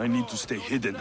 I need to stay hidden.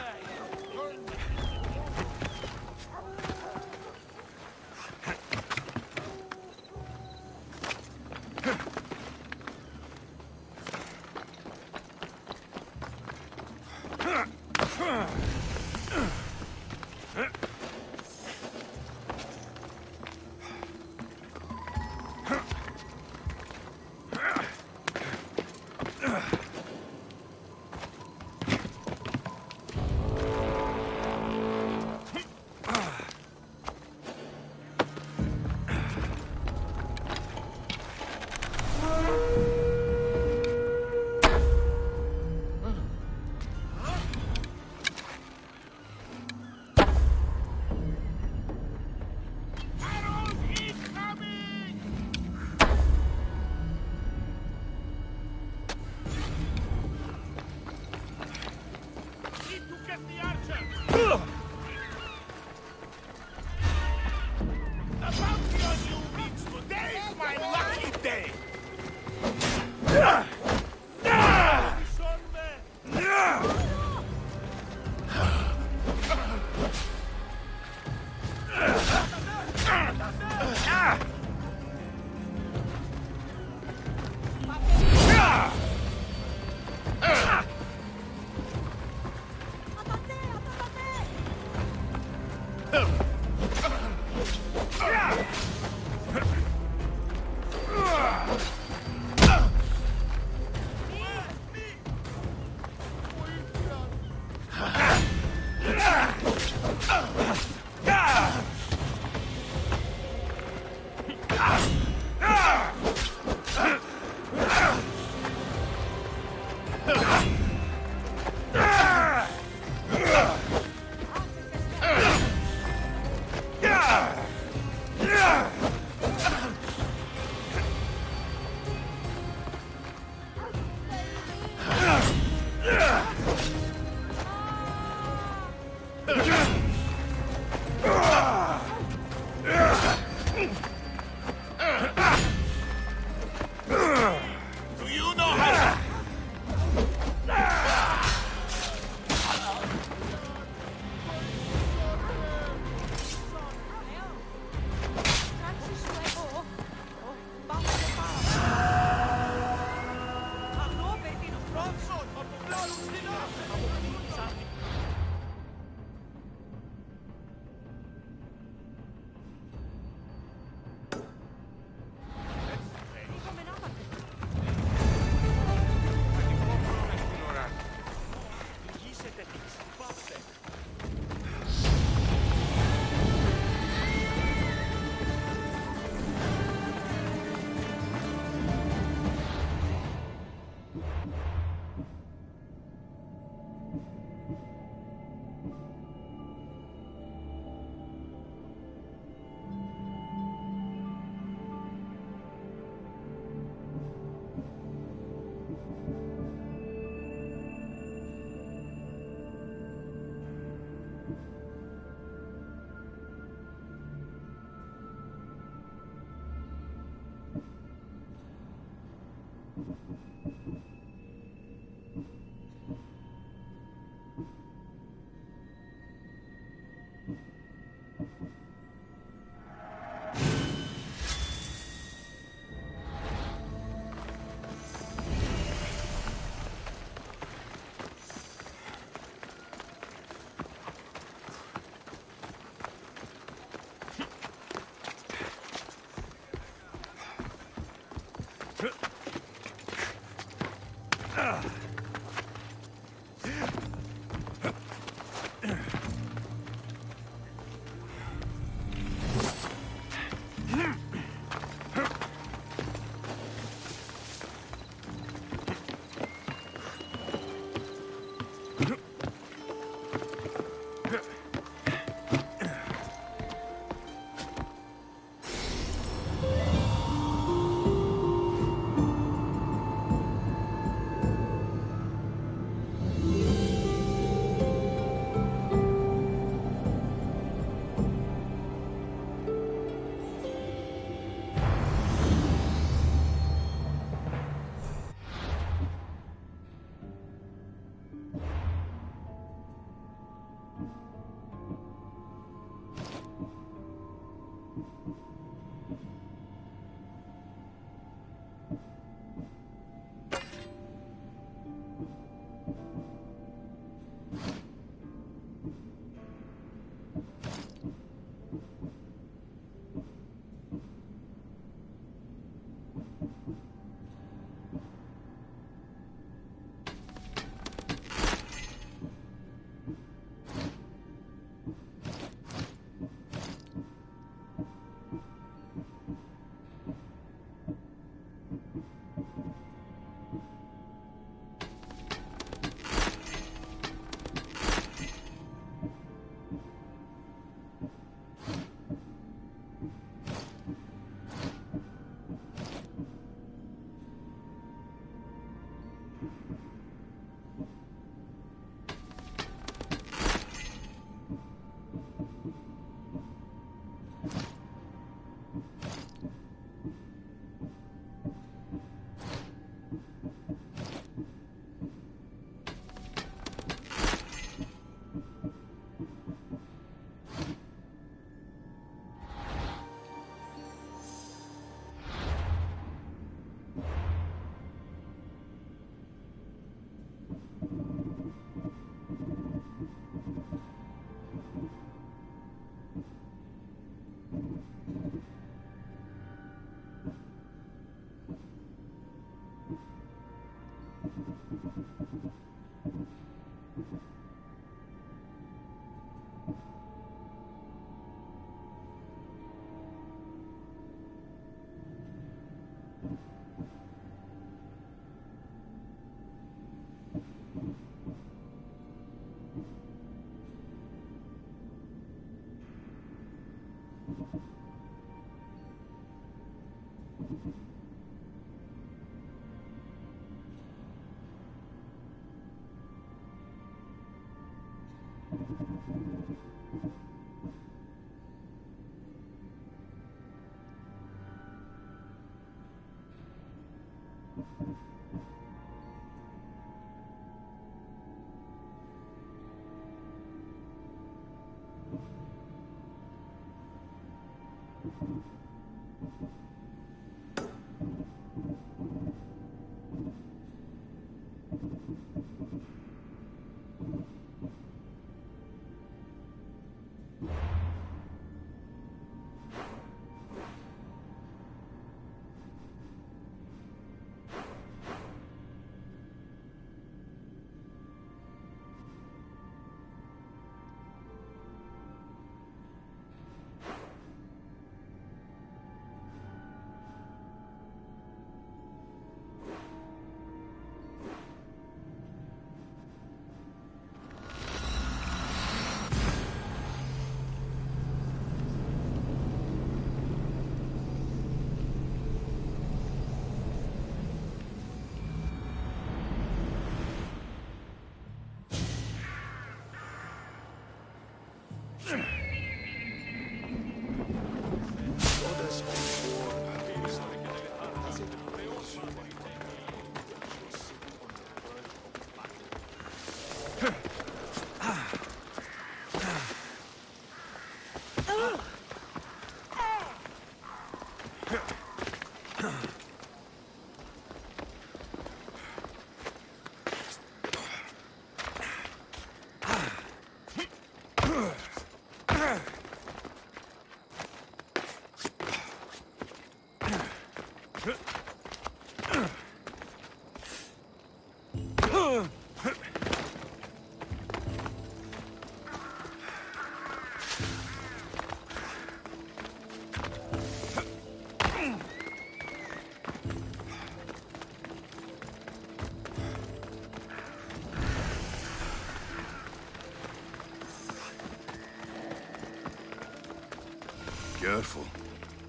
Careful.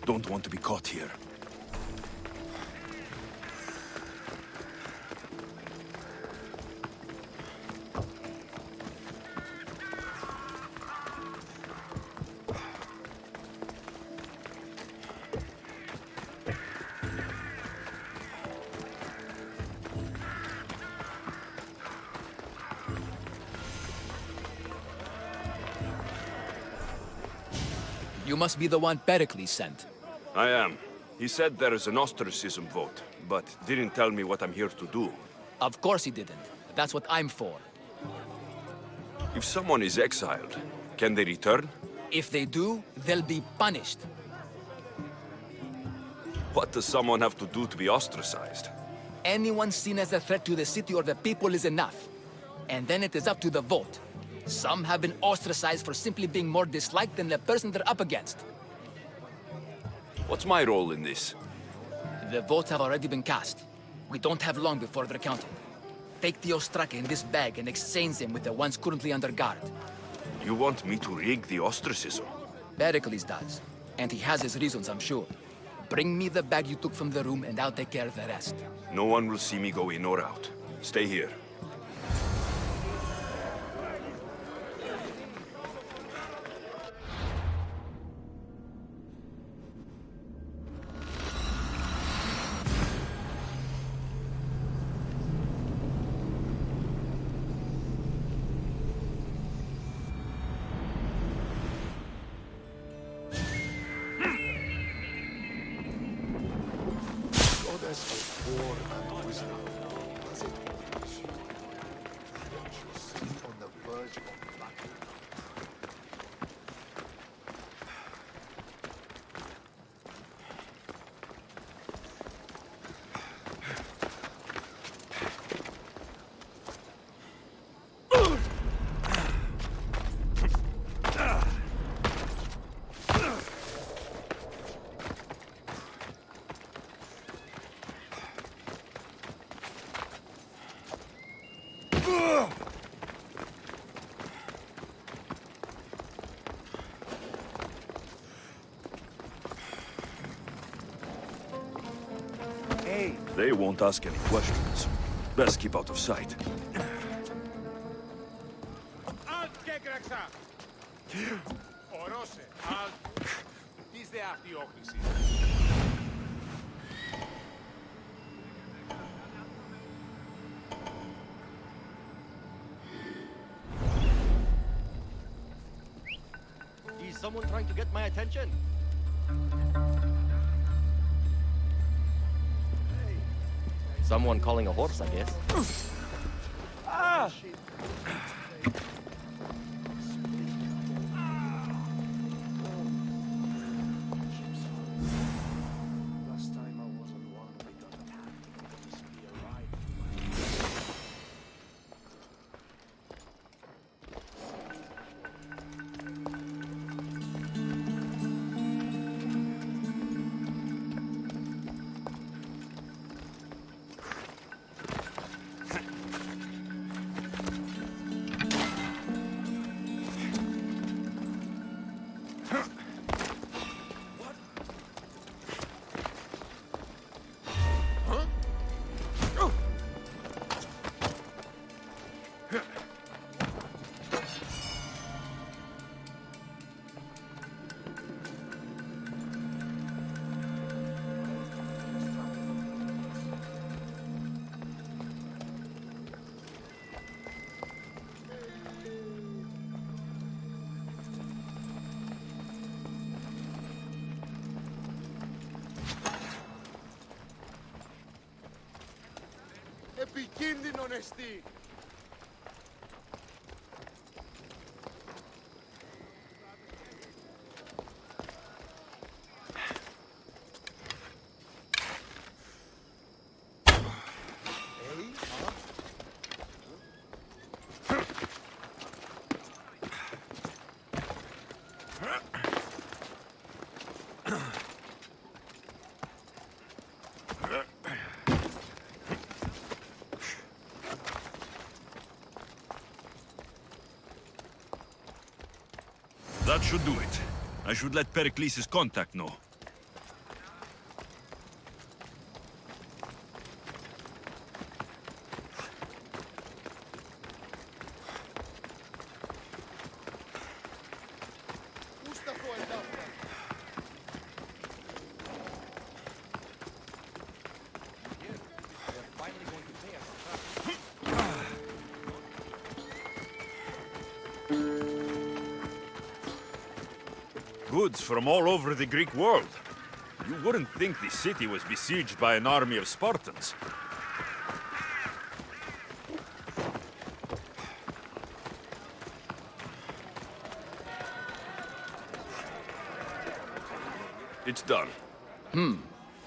Don't want to be caught here. You must be the one Péricles sent. I am. He said there is an ostracism vote, but didn't tell me what I'm here to do. Of course he didn't. That's what I'm for. If someone is exiled, can they return? If they do, they'll be punished. What does someone have to do to be ostracized? Anyone seen as a threat to the city or the people is enough. And then it is up to the vote. Some have been ostracized for simply being more disliked than the person they're up against. What's my role in this? The votes have already been cast. We don't have long before they're counted. Take the Ostraka in this bag and exchange them with the ones currently under guard. You want me to rig the ostracism? Pericles does. And he has his reasons, I'm sure. Bring me the bag you took from the room and I'll take care of the rest. No one will see me go in or out. Stay here. They won't ask any questions. Best keep out of sight. Is someone trying to get my attention? Someone calling a horse, I guess. Ah! Επικίνδυνο νεστή! That should do it. I should let Pericles' contact know. Goods from all over the Greek world. You wouldn't think the city was besieged by an army of Spartans. It's done.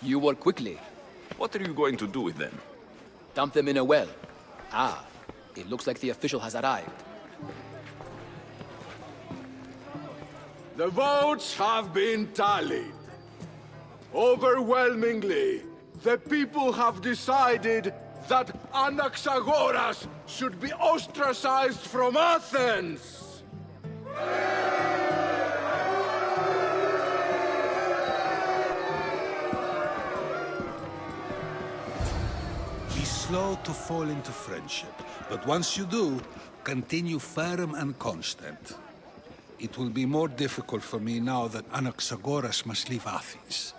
You work quickly. What are you going to do with them? Dump them in a well. Ah, it looks like the official has arrived. The votes have been tallied. Overwhelmingly, the people have decided that Anaxagoras should be ostracized from Athens! Be slow to fall into friendship, but once you do, continue firm and constant. It will be more difficult for me now that Anaxagoras must leave Athens.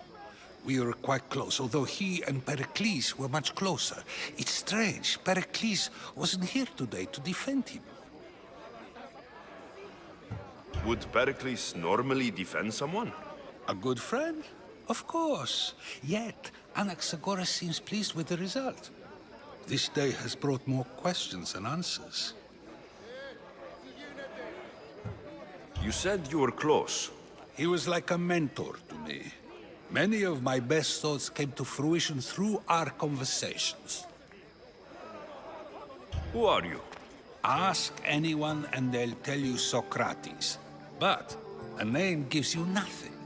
We were quite close, although he and Pericles were much closer. It's strange, Pericles wasn't here today to defend him. Would Pericles normally defend someone? A good friend? Of course. Yet, Anaxagoras seems pleased with the result. This day has brought more questions than answers. You said you were close. He was like a mentor to me. Many of my best thoughts came to fruition through our conversations. Who are you? Ask anyone and they'll tell you Socrates. But a name gives you nothing.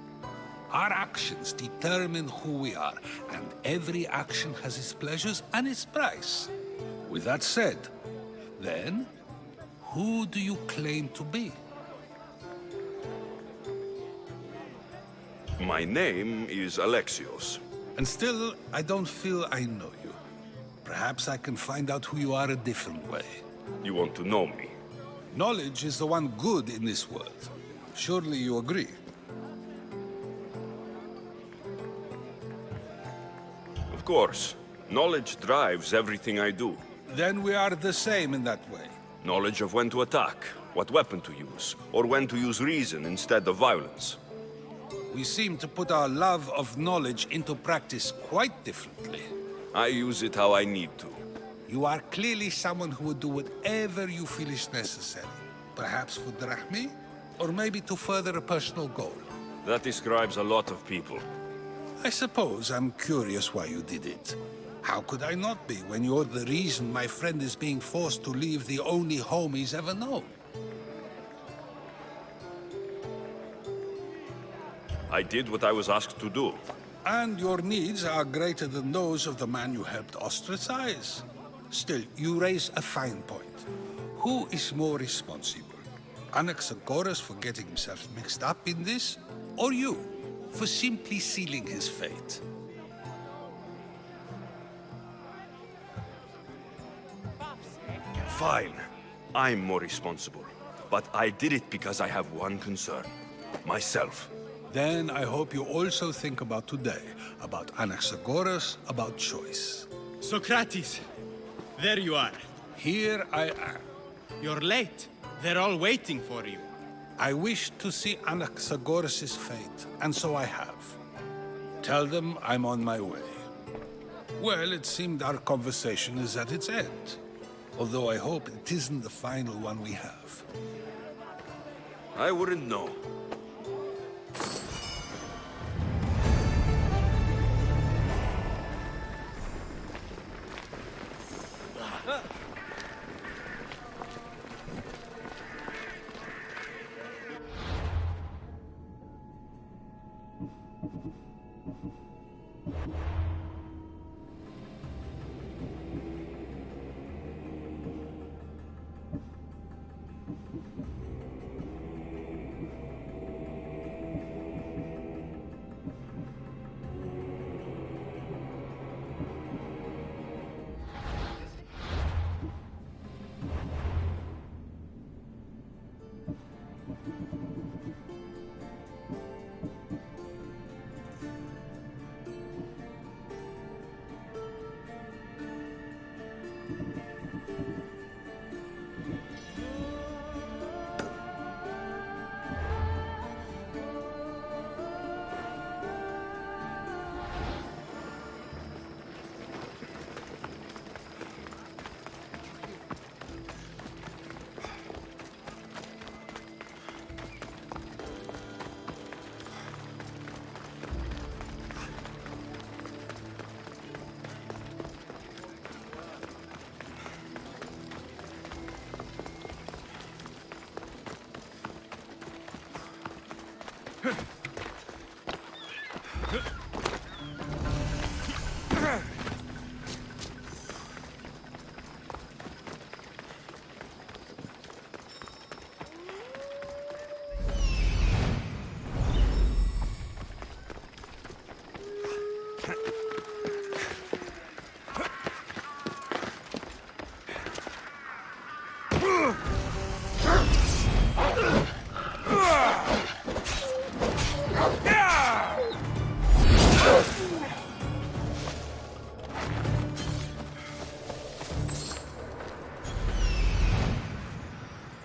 Our actions determine who we are, and every action has its pleasures and its price. With that said, then, who do you claim to be? My name is Alexios. And still, I don't feel I know you. Perhaps I can find out who you are a different way. You want to know me? Knowledge is the one good in this world. Surely you agree? Of course. Knowledge drives everything I do. Then we are the same in that way. Knowledge of when to attack, what weapon to use, or when to use reason instead of violence. We seem to put our love of knowledge into practice quite differently. I use it how I need to. You are clearly someone who would do whatever you feel is necessary. Perhaps for drachmae, or maybe to further a personal goal. That describes a lot of people. I suppose I'm curious why you did it. How could I not be when you're the reason my friend is being forced to leave the only home he's ever known? I did what I was asked to do. And your needs are greater than those of the man you helped ostracize. Still, you raise a fine point. Who is more responsible? Anaxagoras for getting himself mixed up in this? Or you, for simply sealing his fate? Fine. I'm more responsible. But I did it because I have one concern. Myself. Then I hope you also think about today, about Anaxagoras, about choice. Socrates, there you are. Here I am. You're late. They're all waiting for you. I wish to see Anaxagoras' fate, and so I have. Tell them I'm on my way. Well, it seemed our conversation is at its end. Although I hope it isn't the final one we have. I wouldn't know.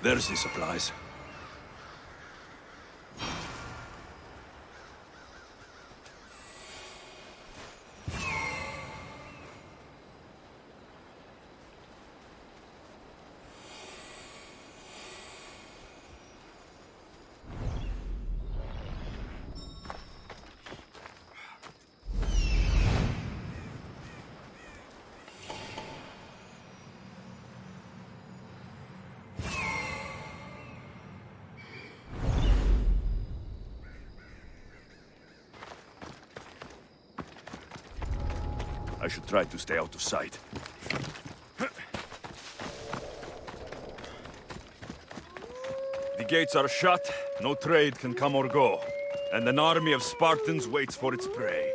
There's the supplies. I should try to stay out of sight. The gates are shut, no trade can come or go, and an army of Spartans waits for its prey.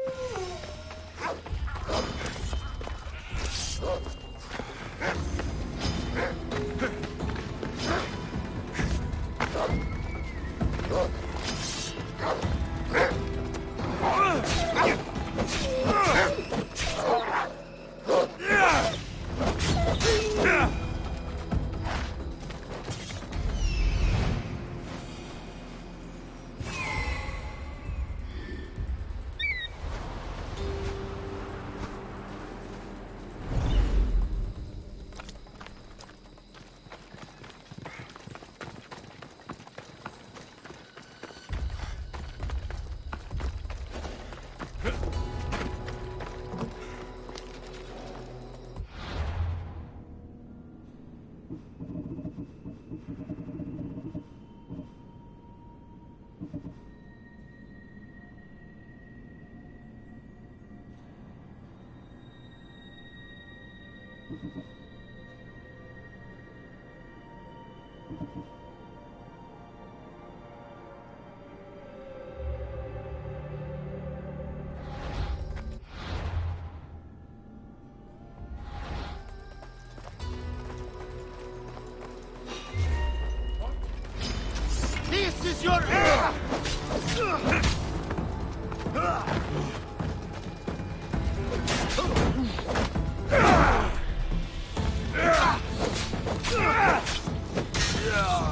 This is your...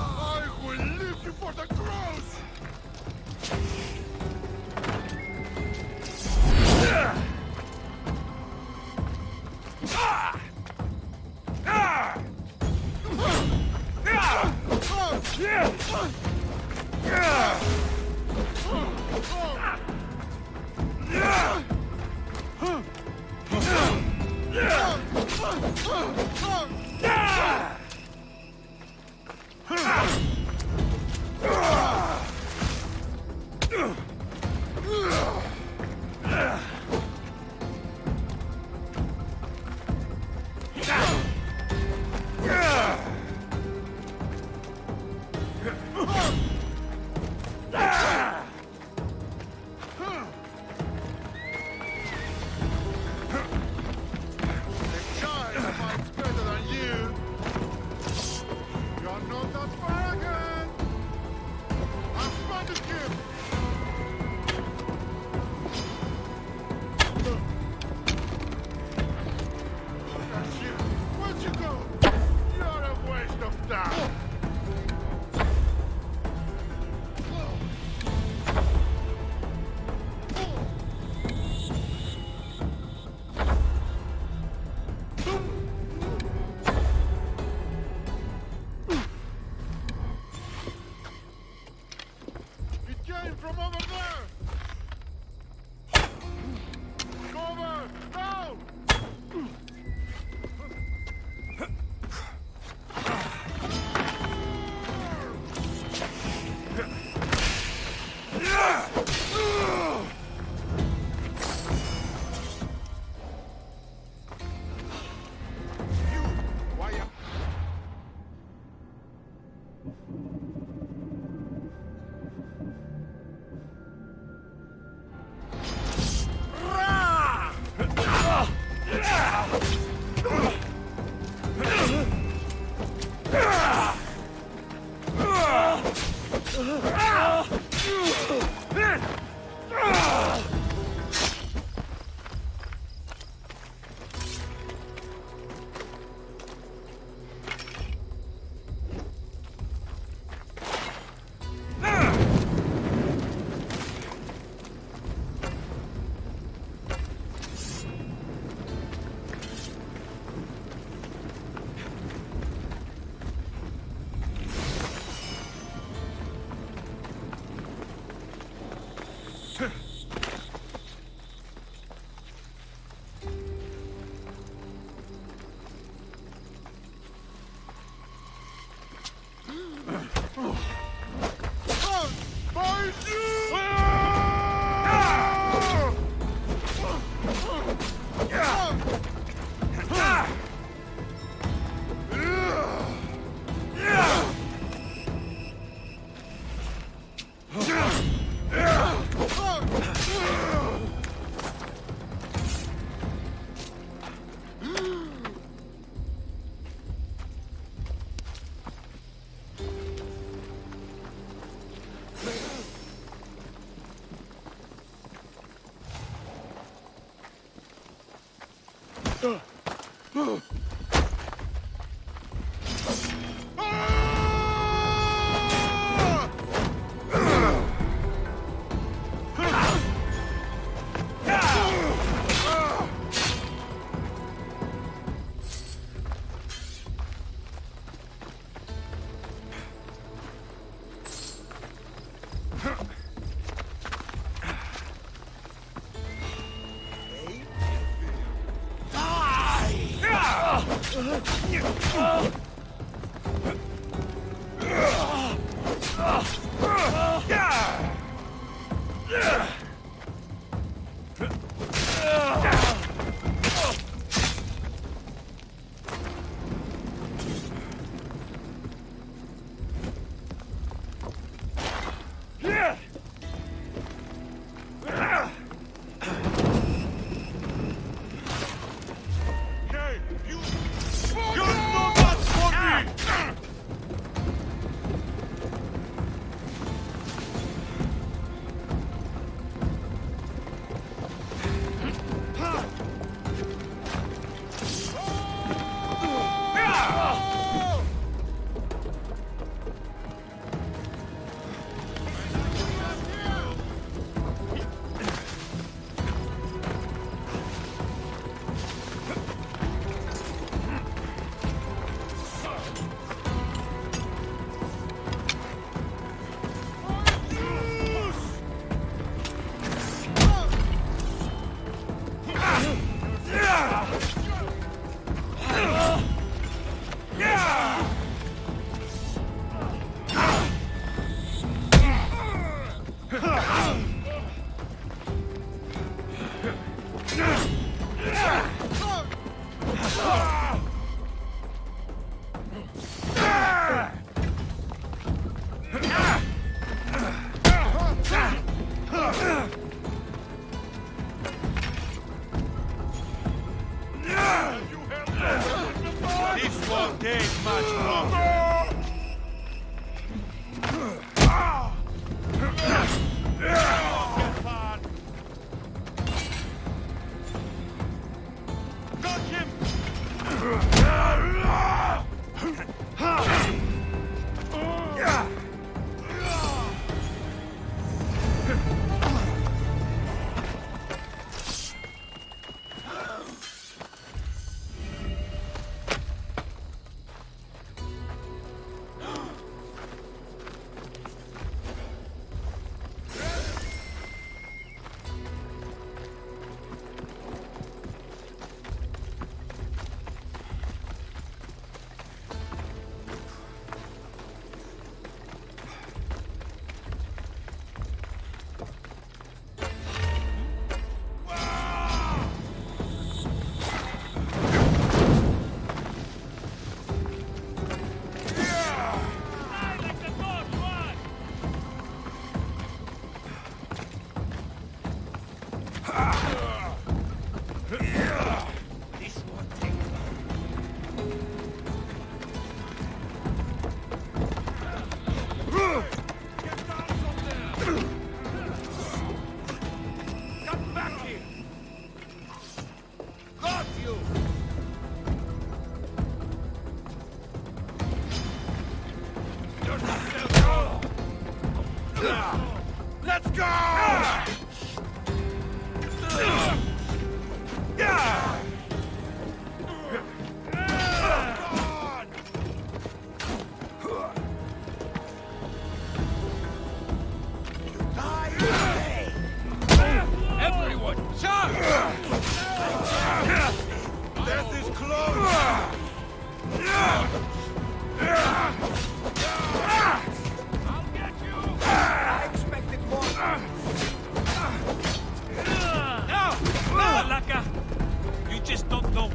I will live before the cross! Why am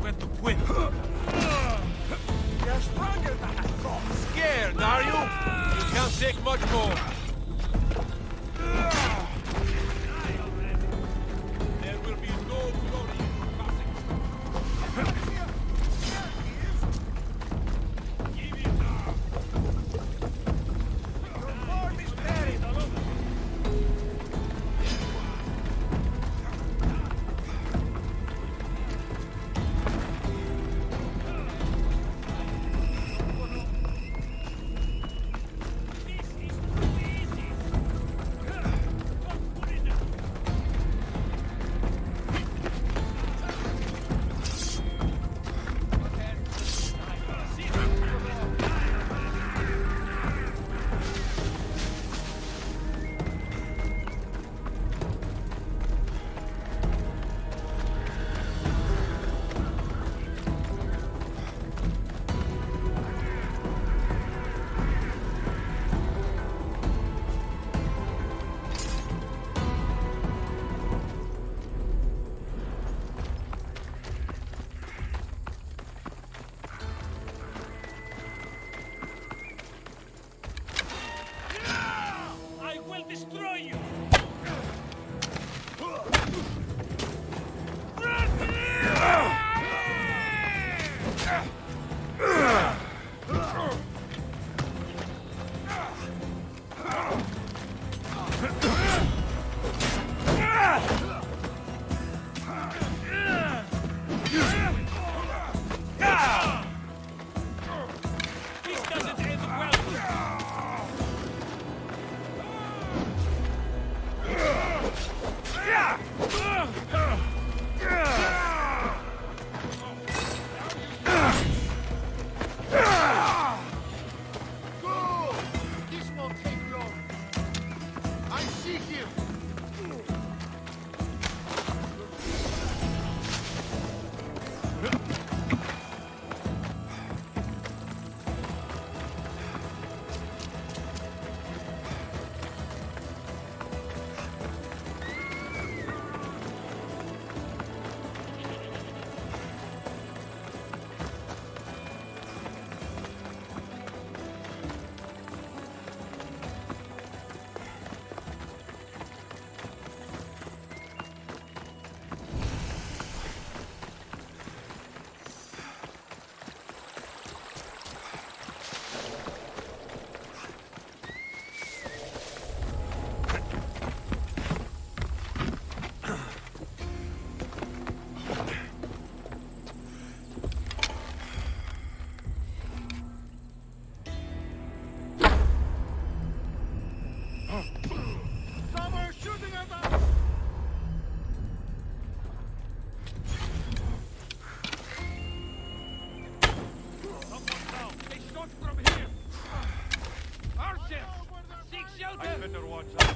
when to quit. You're stronger than I thought. Scared, are you? You can't take much more. There will be no glory in passing. Give it up. Your form is buried. I will destroy you! This doesn't end well. Go! This won't take long. I see him. Someone shooting at us! Someone down! They shot from here! Archers! Seek shelter! I better watch out.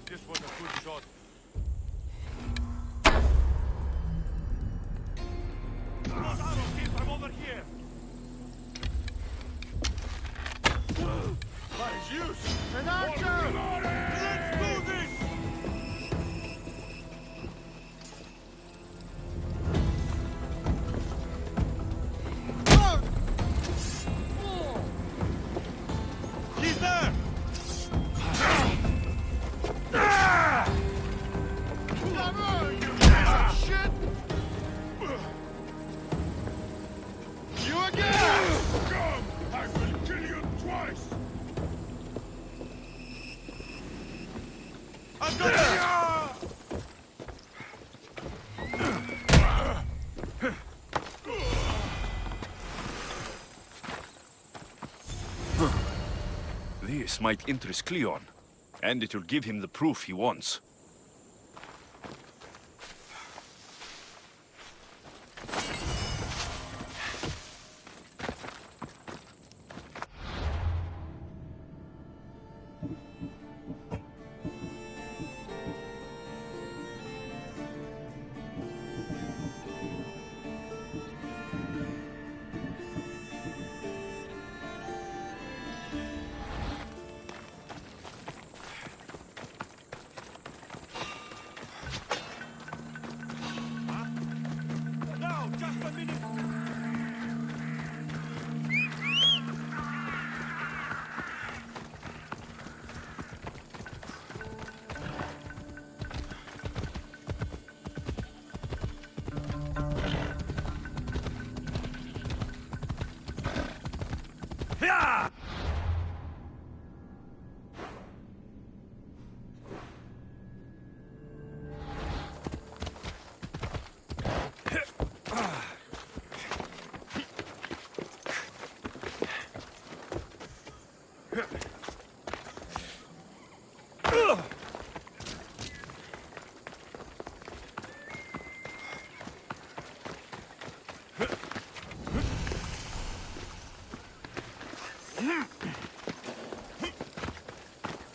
This was a good shot. Those arrows came from over here! By Zeus! An archer! Let's do this! He's there! You piece of shit! You again! Come! I will kill you twice! I've got you! This might interest Cleon, and it will give him the proof he wants. Yeah!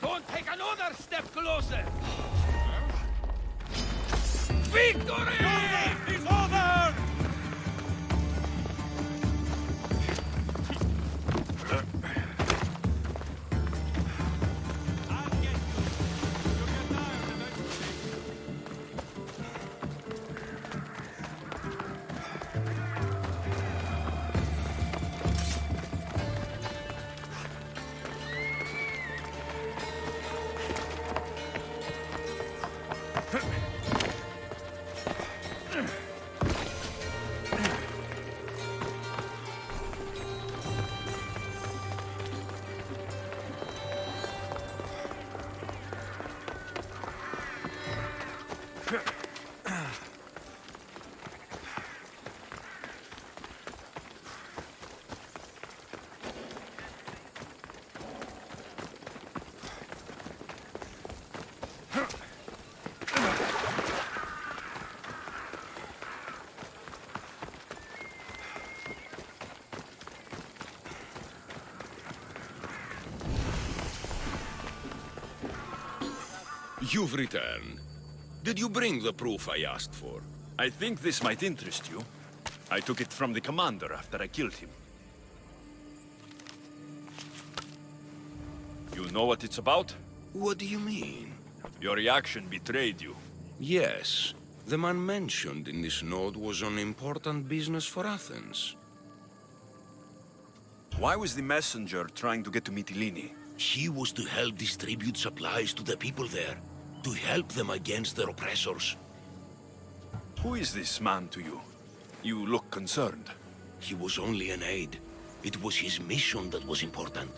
Don't take another step closer! Victory! It's over! I'll get you. You'll get tired eventually. You've returned. Did you bring the proof I asked for? I think this might interest you. I took it from the commander after I killed him. You know what it's about? What do you mean? Your reaction betrayed you. Yes. The man mentioned in this note was on important business for Athens. Why was the messenger trying to get to Mytilene? He was to help distribute supplies to the people there, to help them against their oppressors. Who is this man to you? You look concerned. He was only an aide. It was his mission that was important.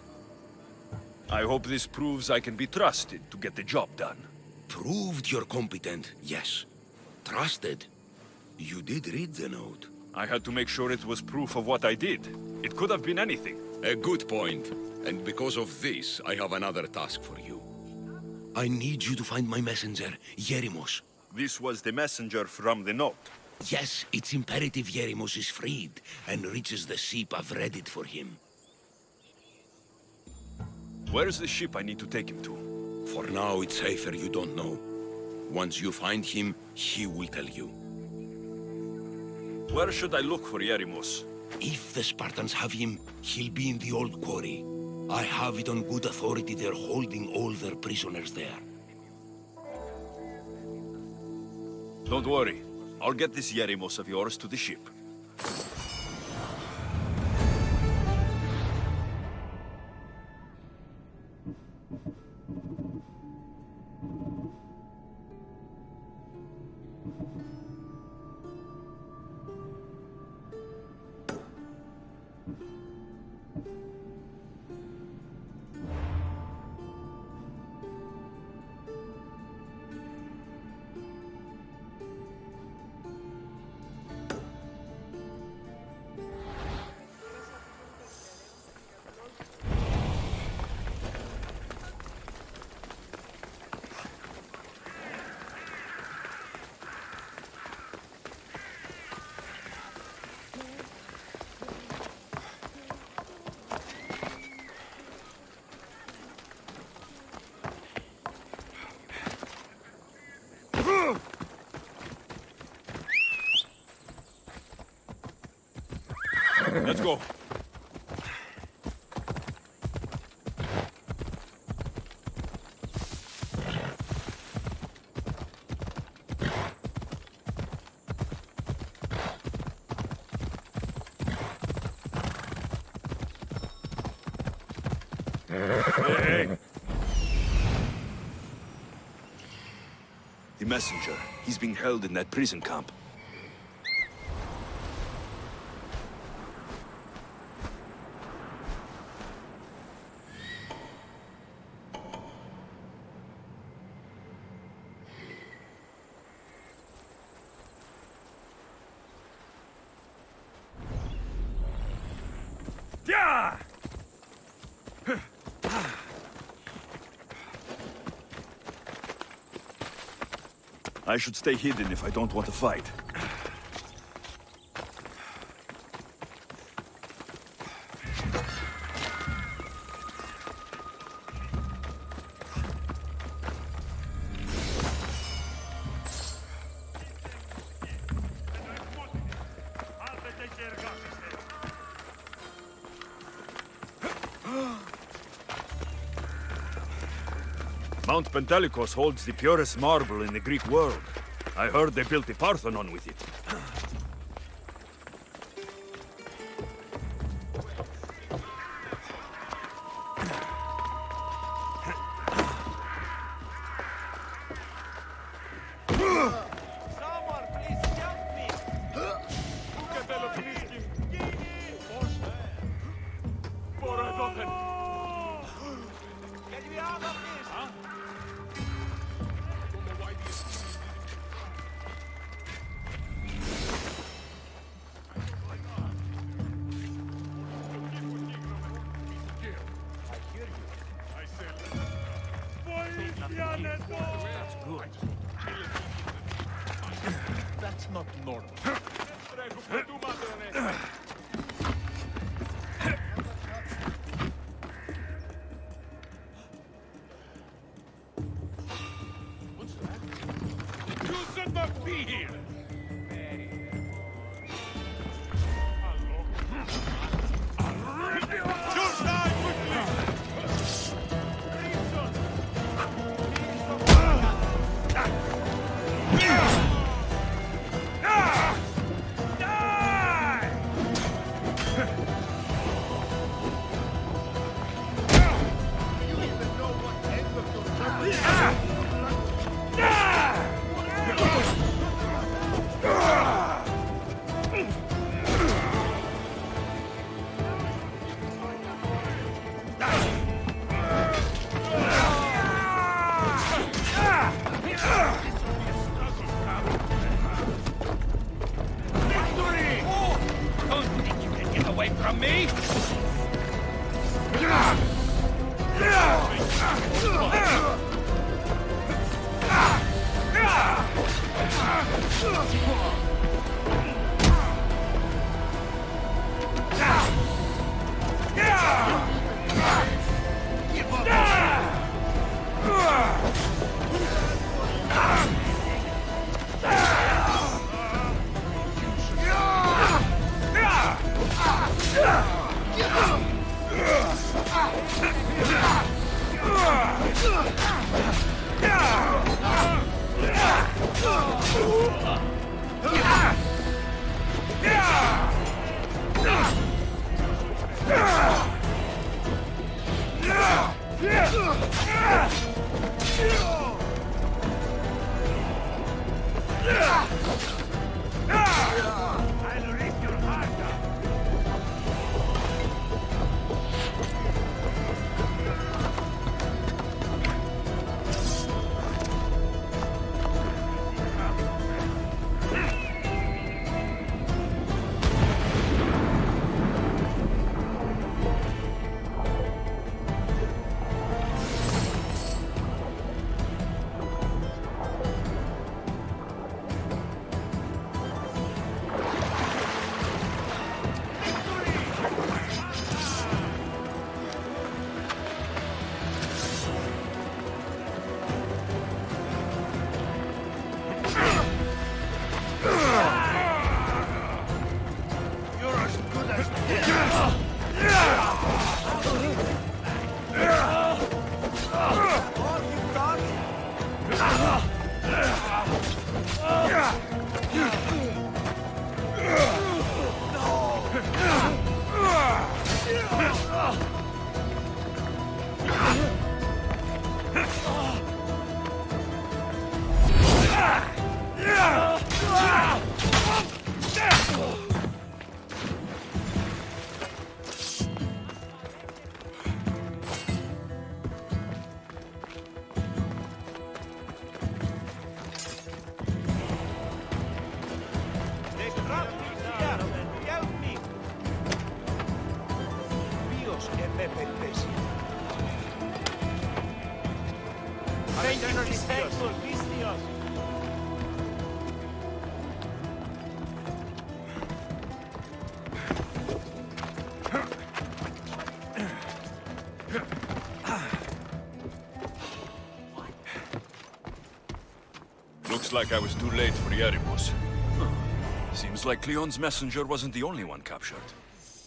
I hope this proves I can be trusted to get the job done. Proved you're competent, yes. Trusted. You did read the note. I had to make sure it was proof of what I did. It could have been anything. A good point. And because of this, I have another task for you. I need you to find my messenger, Yerimos. This was the messenger from the note. Yes, it's imperative Yerimos is freed and reaches the ship I've readied for him. Where's the ship I need to take him to? For now, it's safer you don't know. Once you find him, he will tell you. Where should I look for Yerimos? If the Spartans have him, he'll be in the old quarry. I have it on good authority they're holding all their prisoners there. Don't worry. I'll get this Yerimos of yours to the ship. Let's go. Hey. The messenger. He's being held in that prison camp. Yeah! I should stay hidden if I don't want to fight. Mount Pentelicus holds the purest marble in the Greek world. I heard they built the Parthenon with it. Someone, please help me! Get me out of this! That's not normal. You should not be here! Your side quickly! Looks like I was too late for Yerimos. Huh. Seems like Cleon's messenger wasn't the only one captured.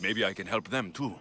Maybe I can help them too.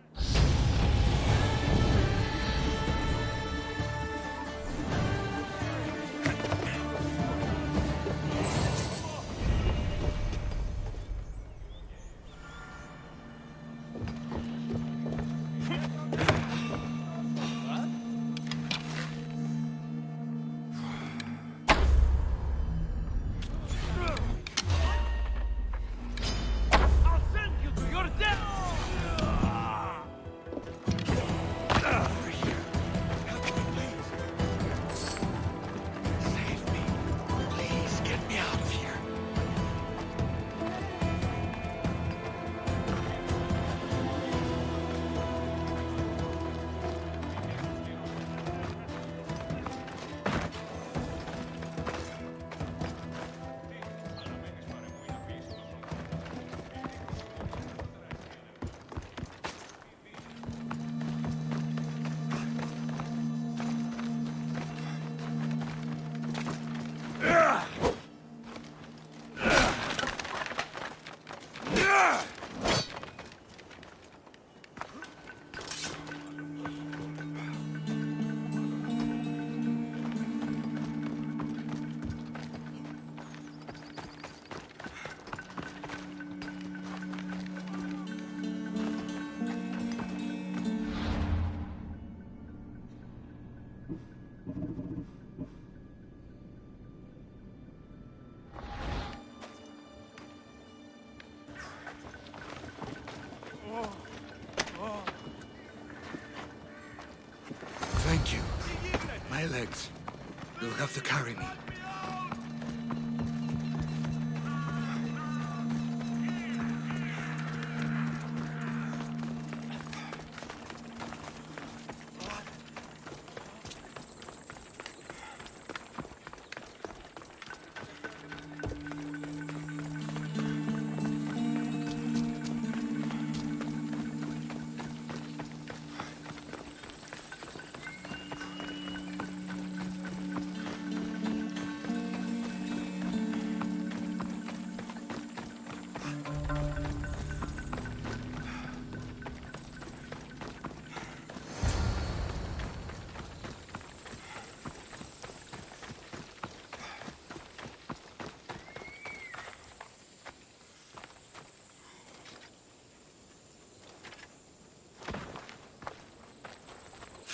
Thank you. My legs. You'll have to carry me.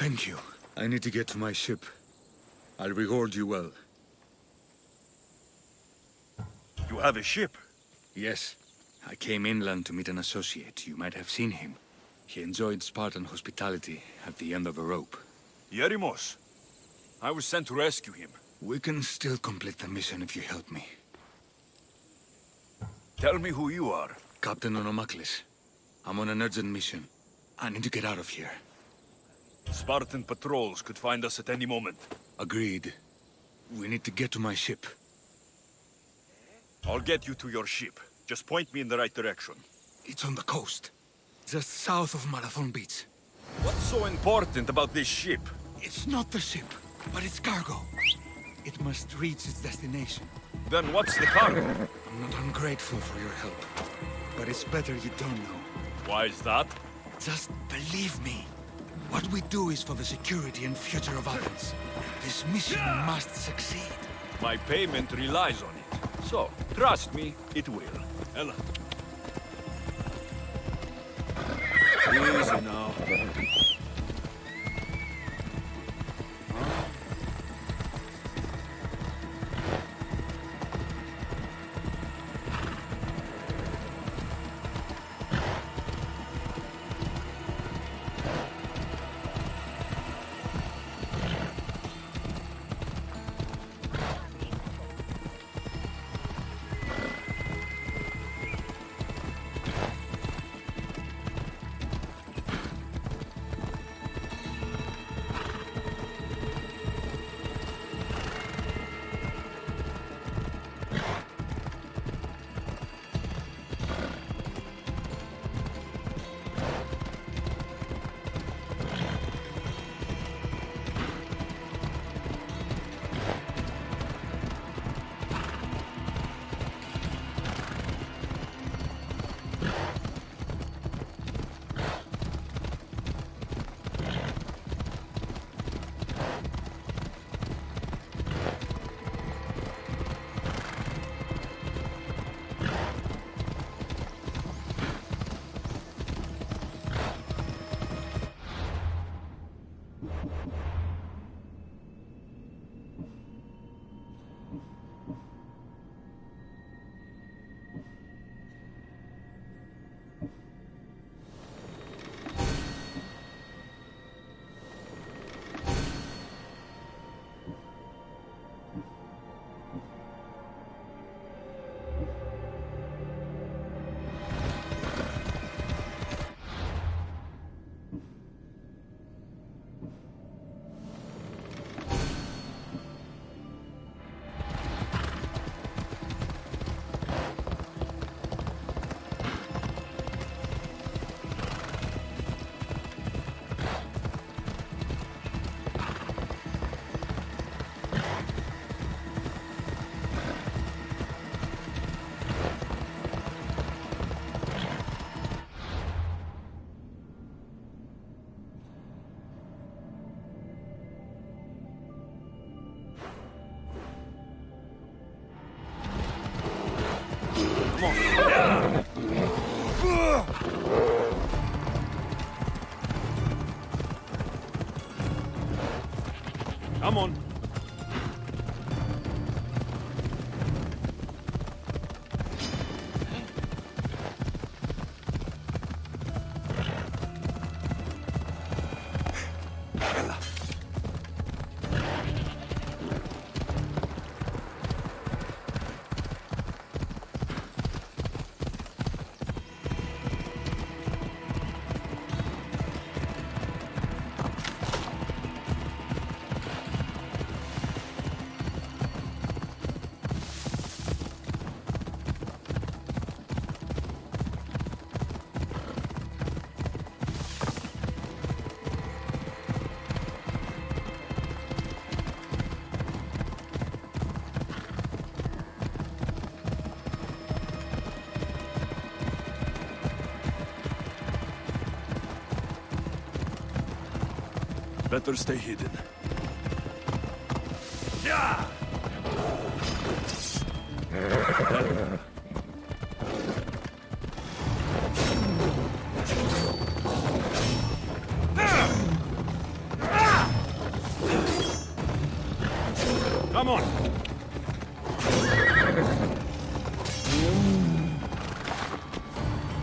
Thank you. I need to get to my ship. I'll reward you well. You have a ship? Yes. I came inland to meet an associate. You might have seen him. He enjoyed Spartan hospitality at the end of a rope. Yerimos. I was sent to rescue him. We can still complete the mission if you help me. Tell me who you are. Captain Onomaklis. I'm on an urgent mission. I need to get out of here. Spartan patrols could find us at any moment. Agreed. We need to get to my ship. I'll get you to your ship. Just point me in the right direction. It's on the coast. Just south of Marathon Beach. What's so important about this ship? It's not the ship, but it's cargo. It must reach its destination. Then what's the cargo? I'm not ungrateful for your help, but it's better you don't know. Why is that? Just believe me. What we do is for the security and future of Athens. This mission must succeed. My payment relies on it. So, trust me, it will. Ella. Easy now. Come on. Better stay hidden. Yeah!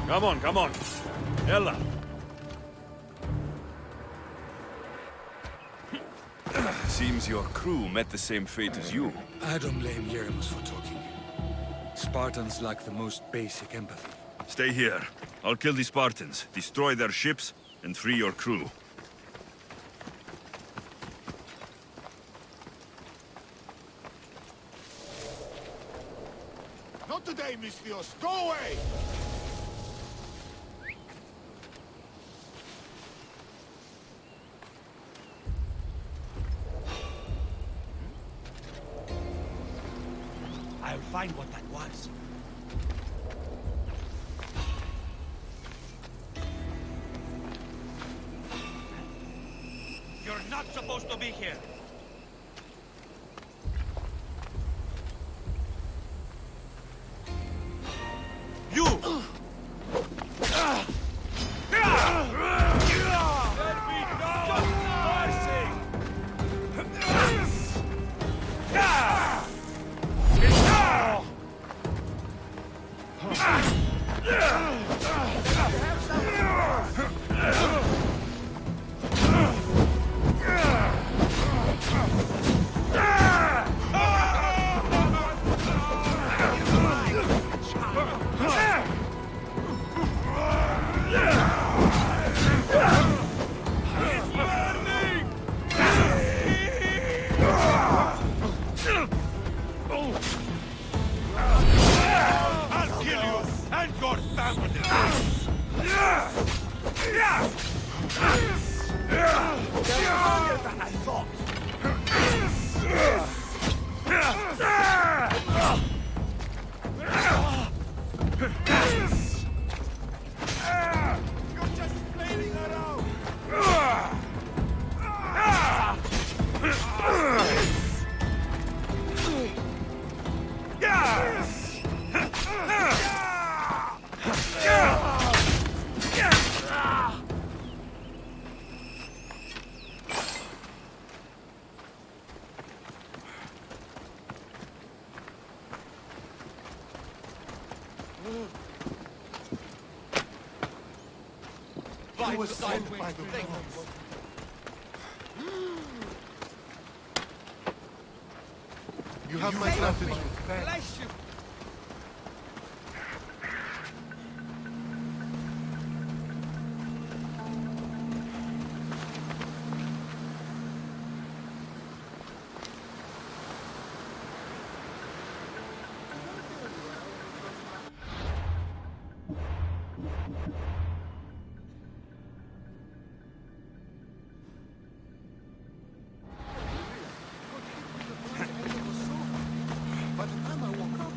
Come on! Come on! Ella! Seems your crew met the same fate as you. I don't blame Yeremus for talking. Spartans lack the most basic empathy. Stay here. I'll kill the Spartans, destroy their ships, and free your crew. Not today, Misthios! Go away! I'll find what that was. You're not supposed to be here. You! You have my gratitude. Bless you. By the time I woke up,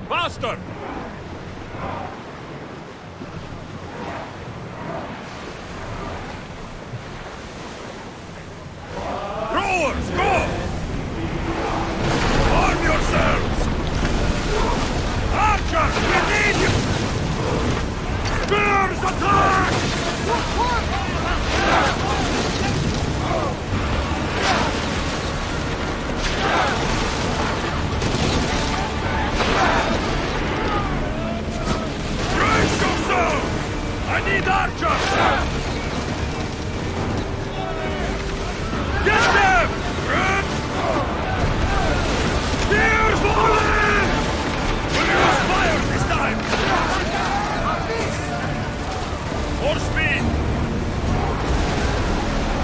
Faster! Rowers, go! Arm yourselves! Archers, we need you! Spears, attack! Brace yourselves! I need archers! Get them! Spears falling! Will you use fire this time? More speed!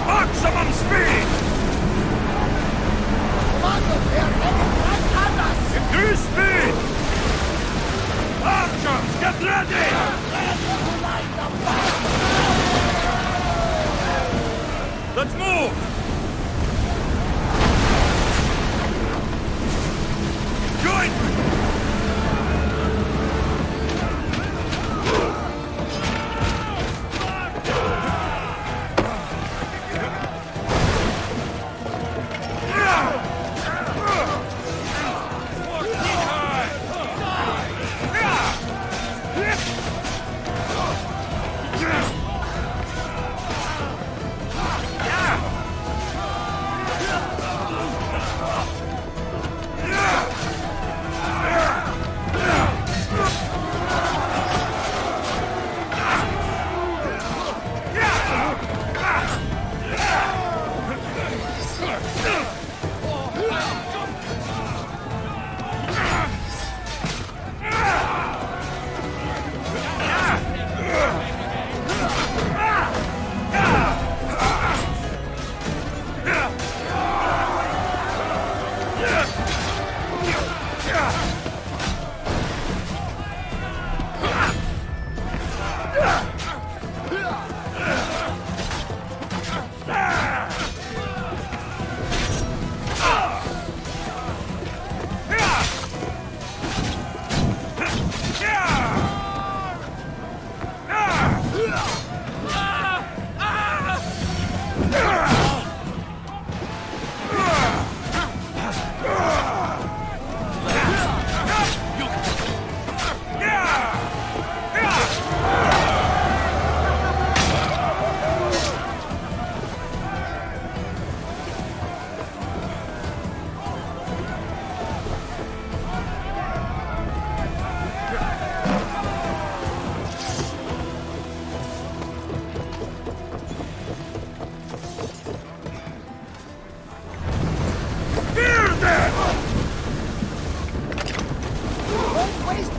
Maximum speed! Increase speed! Archers, get ready! Let's move! Join me!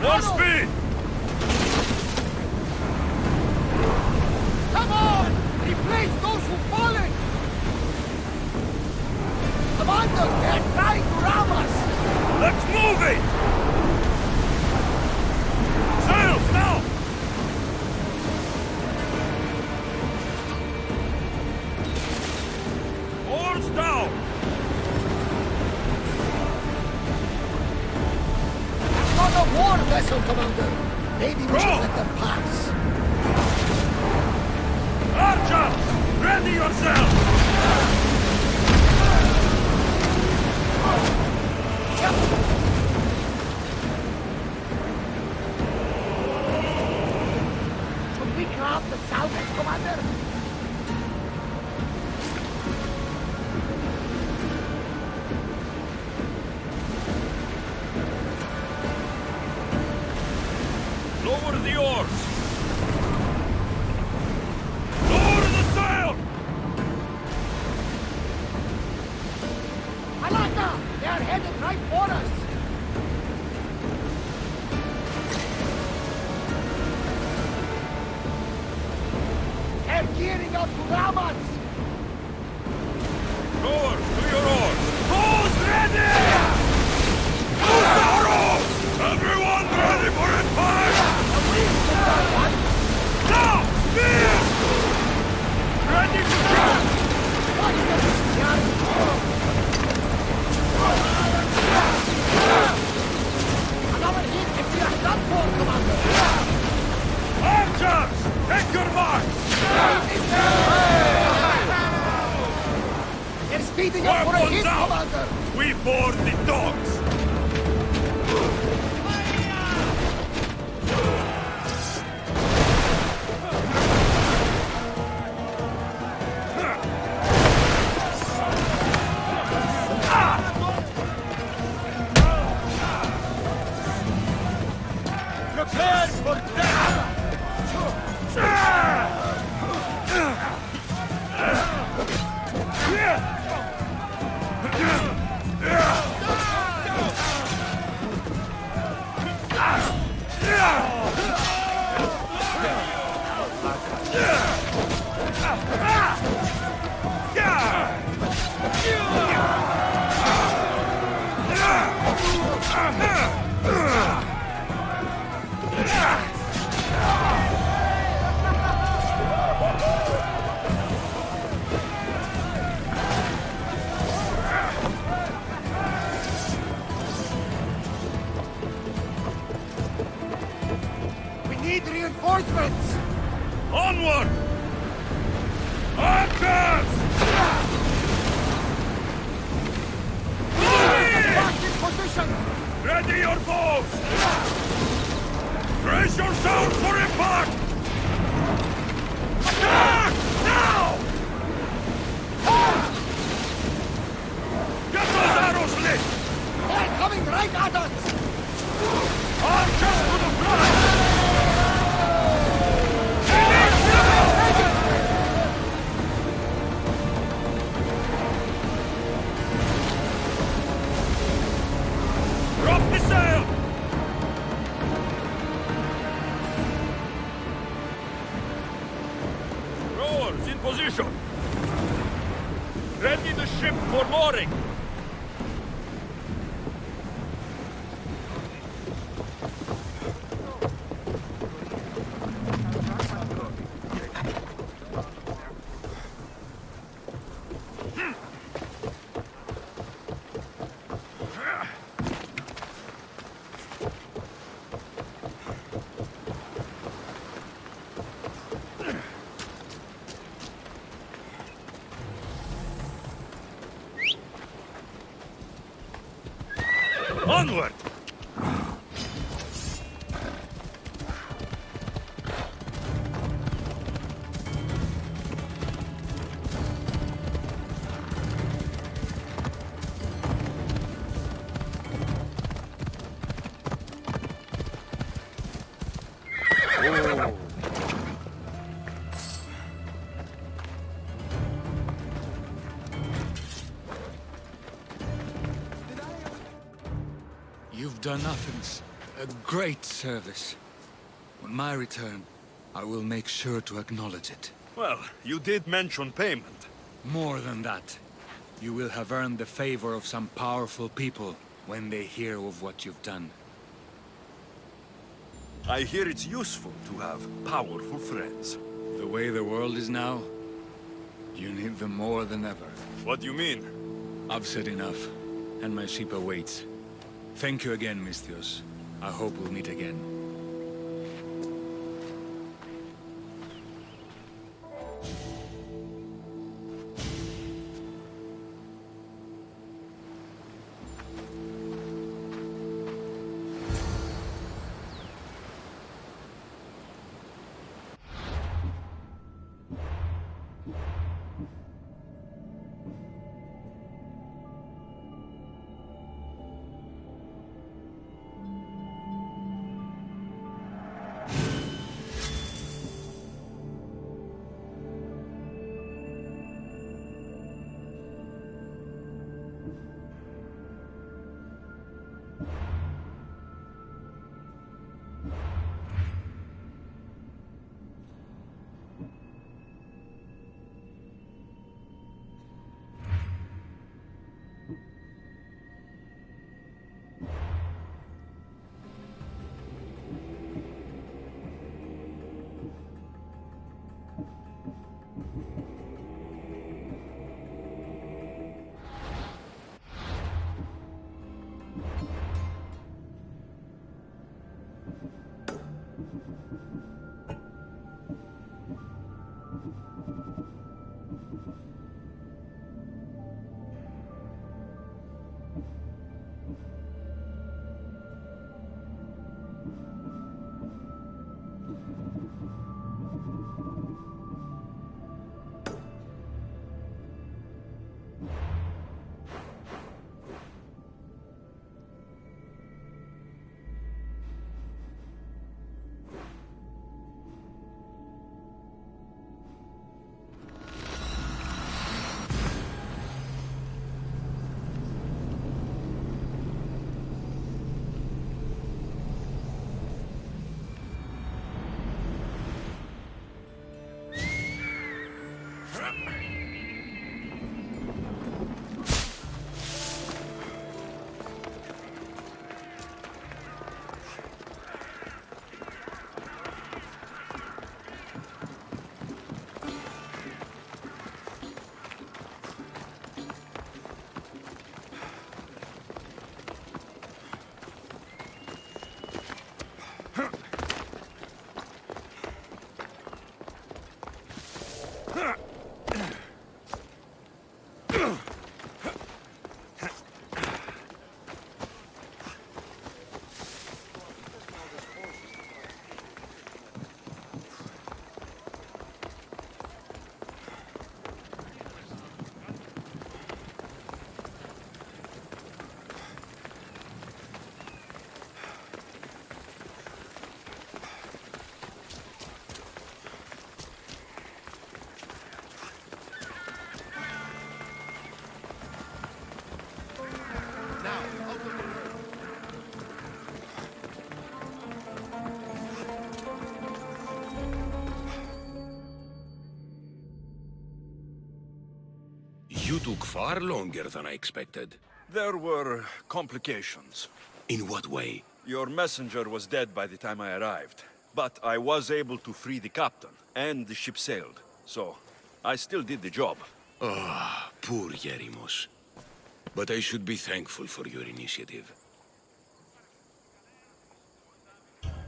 More speed! Come on! Replace those who've fallen! Commander, they're trying to ram us! Let's move it! Sails now! Oars down! Not a war vessel, Commander! Maybe we should let them pass. Archers! Ready yourself! headed right for us! They're gearing up to ram us! Rowers, to your oars! Who's ready? Who's our oars? Everyone ready for impact? Now! Spear! Ready to jump! Another hit if we are done for, Commander! Archers! Take your mark! They're speeding up for a Weapons hit, out! Commander! We board the dogs! Prepare for death! We need reinforcements! Onward! Archers! Back in position! Ready your bows! Brace yourselves for impact! Attack! Now! Get those arrows lit! They're coming right at us! Archers to the front! Drop the sail! Rowers in position! Ready the ship for mooring! Onward! You've done Athens a great service. On my return, I will make sure to acknowledge it. Well, you did mention payment. More than that, you will have earned the favor of some powerful people when they hear of what you've done. I hear it's useful to have powerful friends. The way the world is now, you need them more than ever. What do you mean? I've said enough, and my ship awaits. Thank you again, Misthios. I hope we'll meet again. took far longer than I expected. There were complications. In what way? Your messenger was dead by the time I arrived. But I was able to free the captain, and the ship sailed. So, I still did the job. Ah, poor Yerimos. But I should be thankful for your initiative.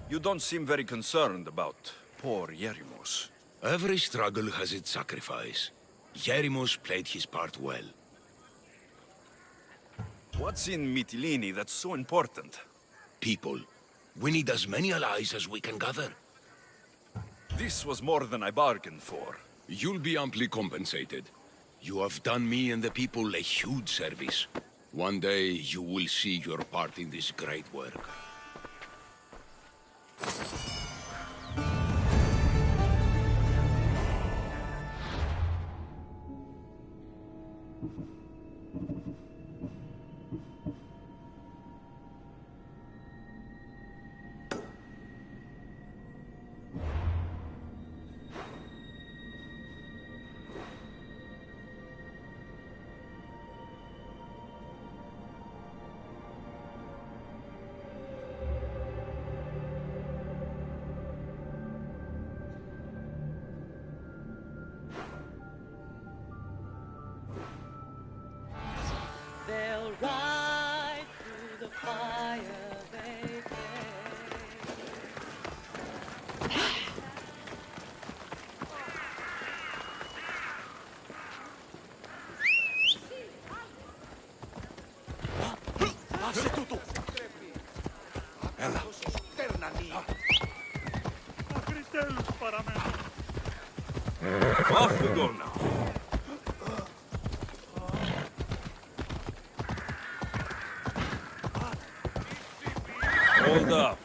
You don't seem very concerned about poor Yerimos. Every struggle has its sacrifice. Yerimos played his part well. What's in Mytilene that's so important? People. We need as many allies as we can gather. This was more than I bargained for. You'll be amply compensated. You have done me and the people a huge service. One day you will see your part in this great work. They'll ride through the fire, baby. Off we go now. Hold up.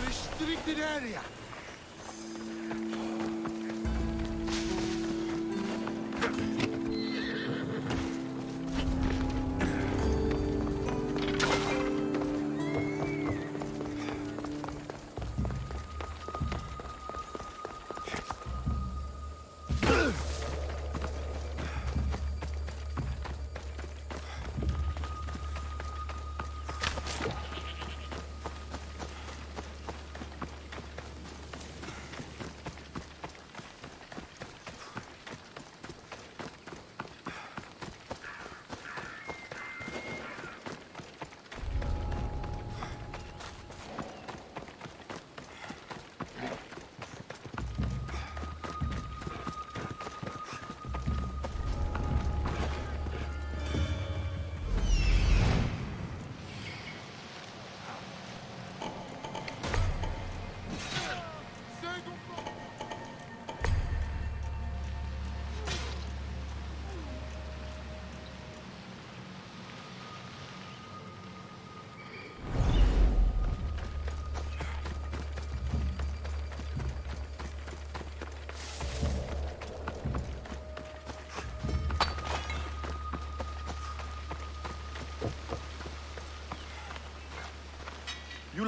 Restricted area.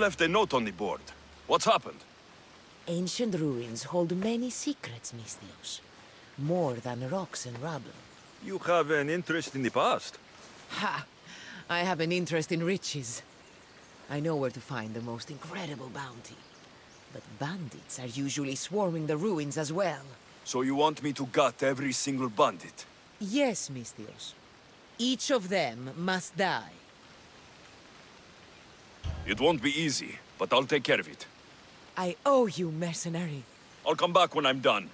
left a note on the board. What's happened? Ancient ruins hold many secrets, Misthios. More than rocks and rubble. You have an interest in the past. Ha! I have an interest in riches. I know where to find the most incredible bounty. But bandits are usually swarming the ruins as well. So you want me to gut every single bandit? Yes, Misthios. Each of them must die. It won't be easy, but I'll take care of it. I owe you, mercenary. I'll come back when I'm done.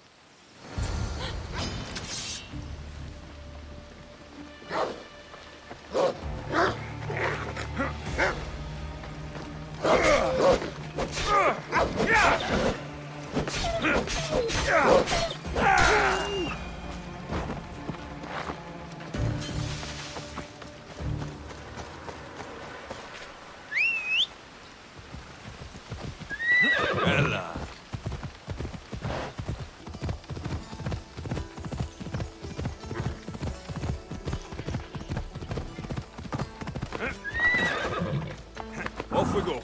Off we go.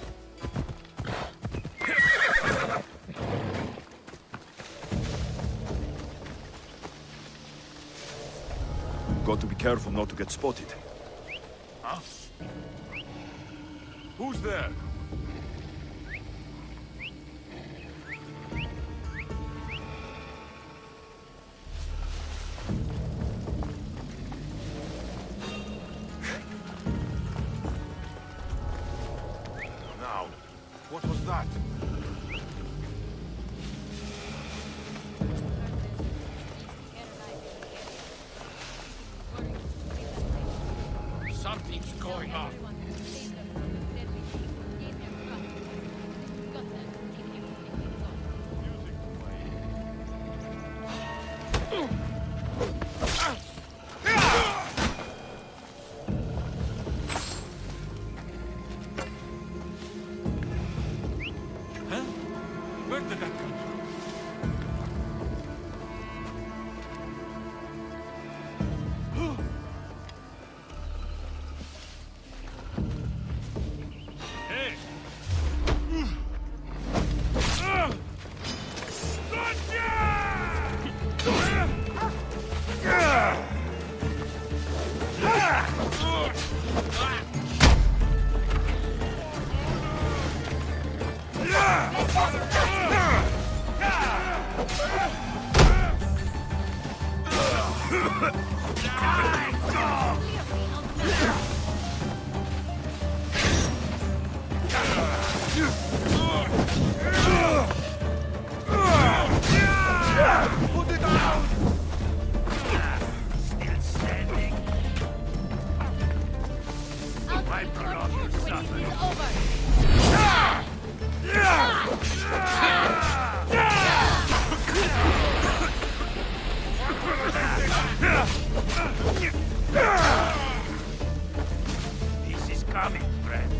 Got to be careful not to get spotted. Huh? Who's there? Now, what was that? Something's going on. Huh? Where did that come from? Hey! Put it down! Still standing. My prolong will suffer. This is coming, friend.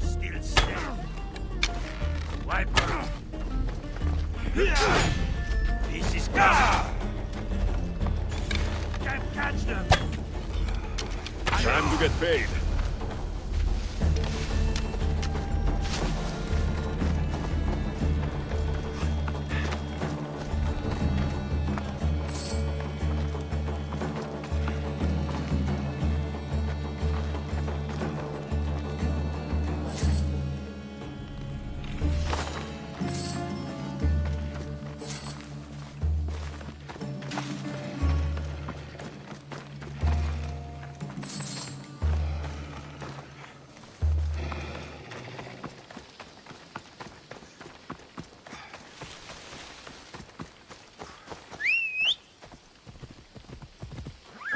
Still standing. Wipe out. This is coming. Can't catch them. Time to get paid.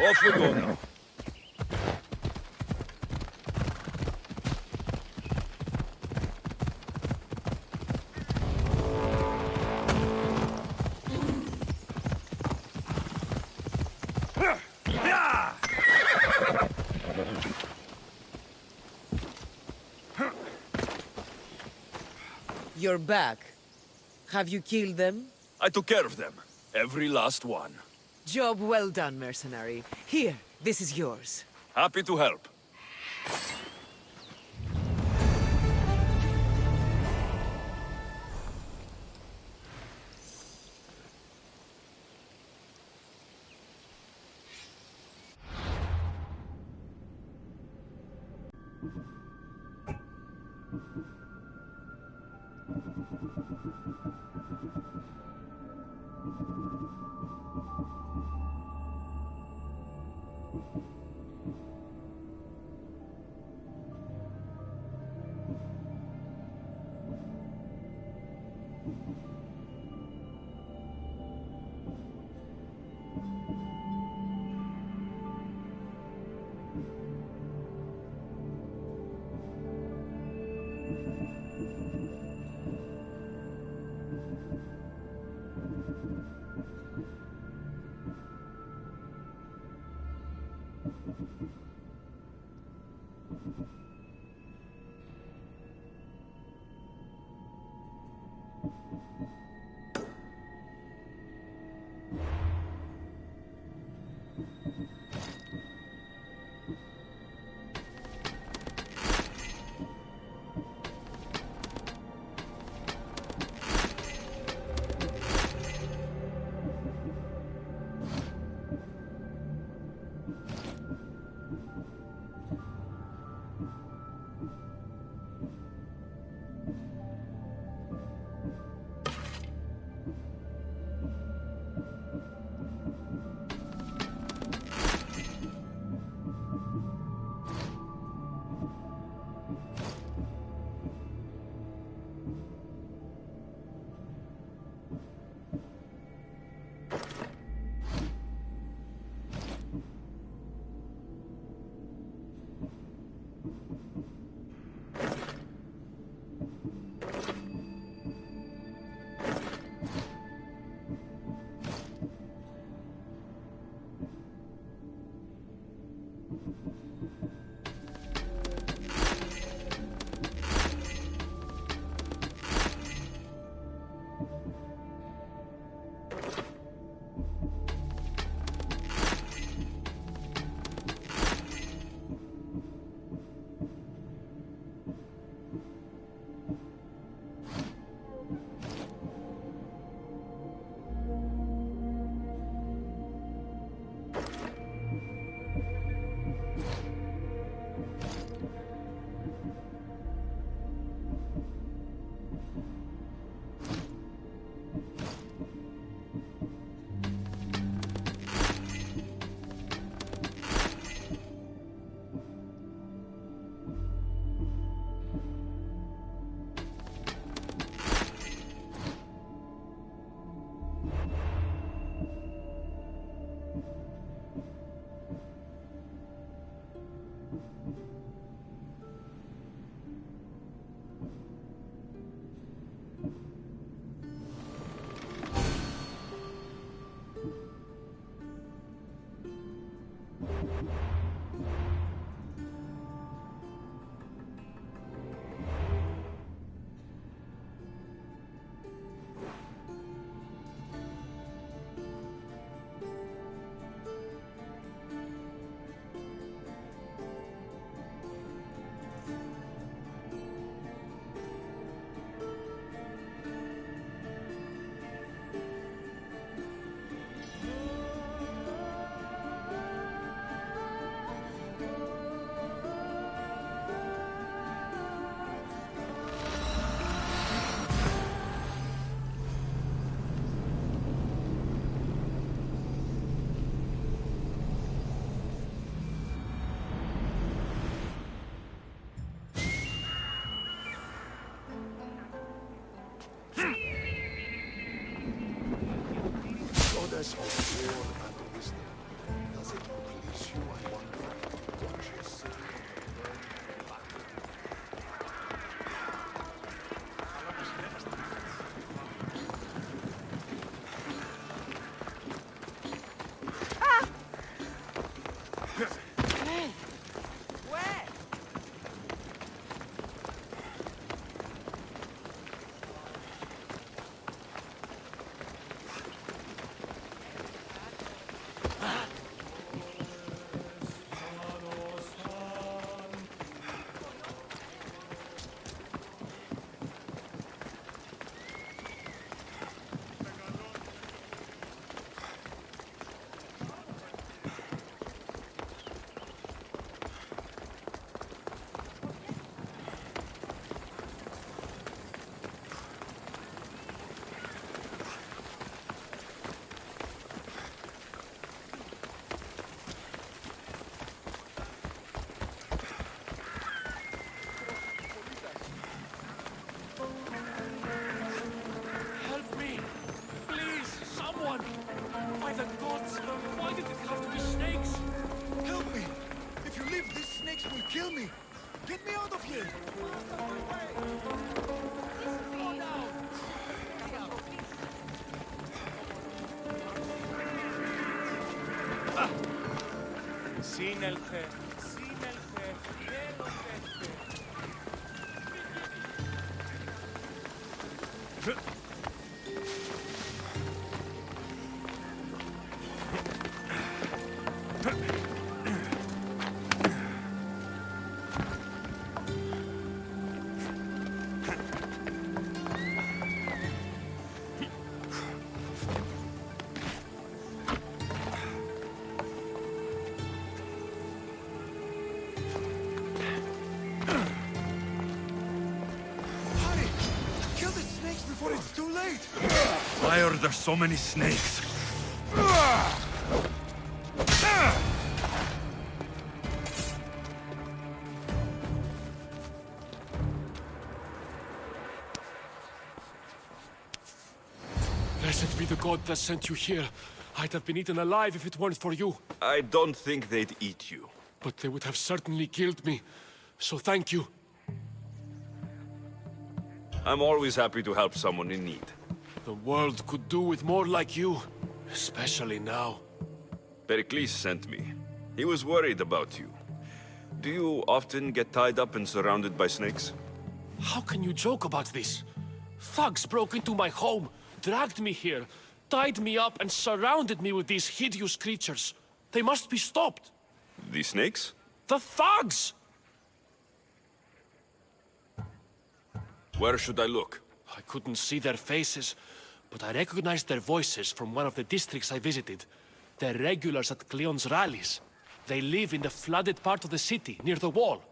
Off we go now. You're back. Have you killed them? I took care of them. Every last one. Job well done, mercenary. Here, this is yours. Happy to help. Goddess of war and wisdom, does it please you, I wonder? Gorgeous. Kill me! Get me out of here! Sin el fe, velo este. Before it's too late! Why are there so many snakes? Blessed be the god that sent you here. I'd have been eaten alive if it weren't for you. I don't think they'd eat you. But they would have certainly killed me. So thank you. I'm always happy to help someone in need. The world could do with more like you. Especially now. Péricles sent me. He was worried about you. Do you often get tied up and surrounded by snakes? How can you joke about this? Thugs broke into my home, dragged me here, tied me up and surrounded me with these hideous creatures. They must be stopped. The snakes? The thugs! Where should I look? I couldn't see their faces, but I recognized their voices from one of the districts I visited. They're regulars at Cleon's rallies. They live in the flooded part of the city, near the wall.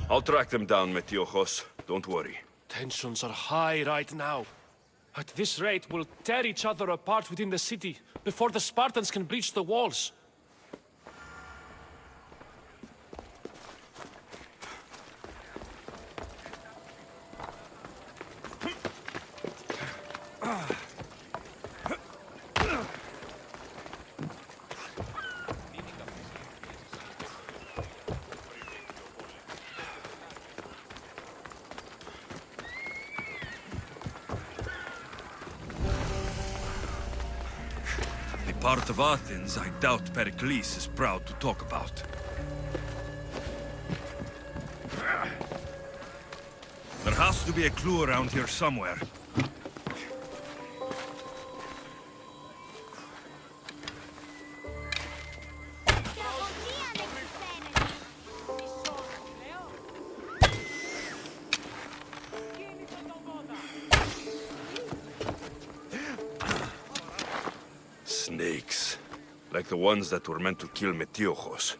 I'll track them down, Metiojos. Don't worry. Tensions are high right now. At this rate, we'll tear each other apart within the city before the Spartans can breach the walls. Part of Athens I doubt Péricles is proud to talk about. There has to be a clue around here somewhere. Snakes. Like the ones that were meant to kill Metiojos.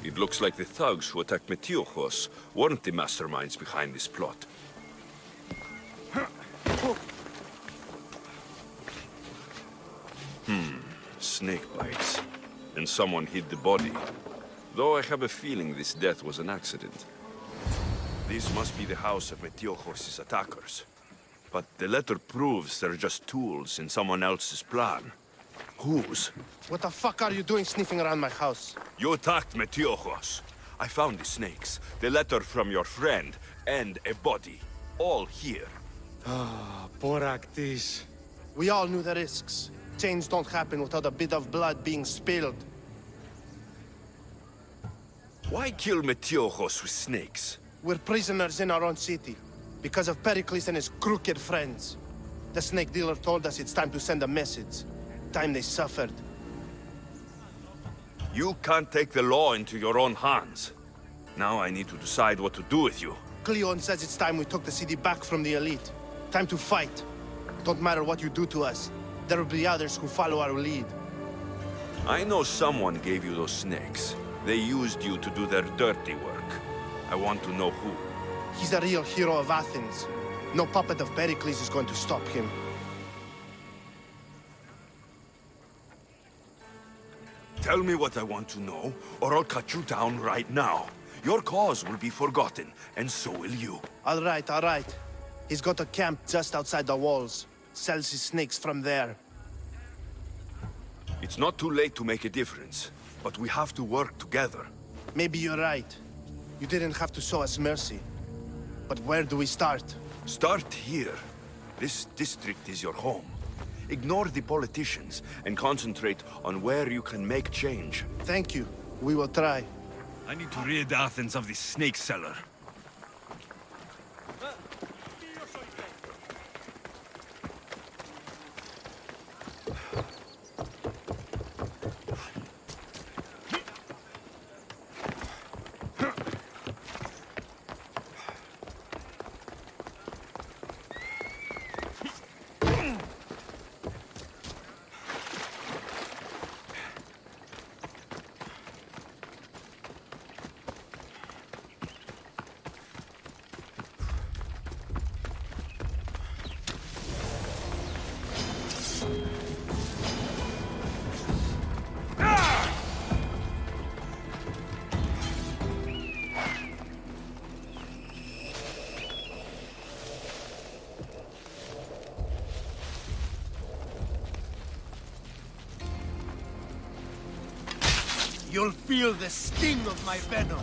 It looks like the thugs who attacked Metiojos weren't the masterminds behind this plot. Snake bites. And someone hid the body. Though I have a feeling this death was an accident. This must be the house of Metiojos' attackers. But the letter proves they're just tools in someone else's plan. Whose? What the fuck are you doing sniffing around my house? You attacked Metiojos. I found the snakes, the letter from your friend, and a body. All here. Ah, Boraktis. We all knew the risks. Change don't happen without a bit of blood being spilled. Why kill Metiojos with snakes? We're prisoners in our own city, because of Péricles and his crooked friends. The snake dealer told us it's time to send a message. Time they suffered. You can't take the law into your own hands. Now I need to decide what to do with you. Cleon says it's time we took the city back from the elite. Time to fight. Don't matter what you do to us. There will be others who follow our lead. I know someone gave you those snakes. They used you to do their dirty work. I want to know who. He's a real hero of Athens. No puppet of Péricles is going to stop him. Tell me what I want to know, or I'll cut you down right now. Your cause will be forgotten, and so will you. All right, all right. He's got a camp just outside the walls. Sells his snakes from there. It's not too late to make a difference, but we have to work together. Maybe you're right. You didn't have to show us mercy. But where do we start? Start here. This district is your home. Ignore the politicians and concentrate on where you can make change. Thank you. We will try. I need to rid Athens of this snake seller. You'll feel the sting of my venom.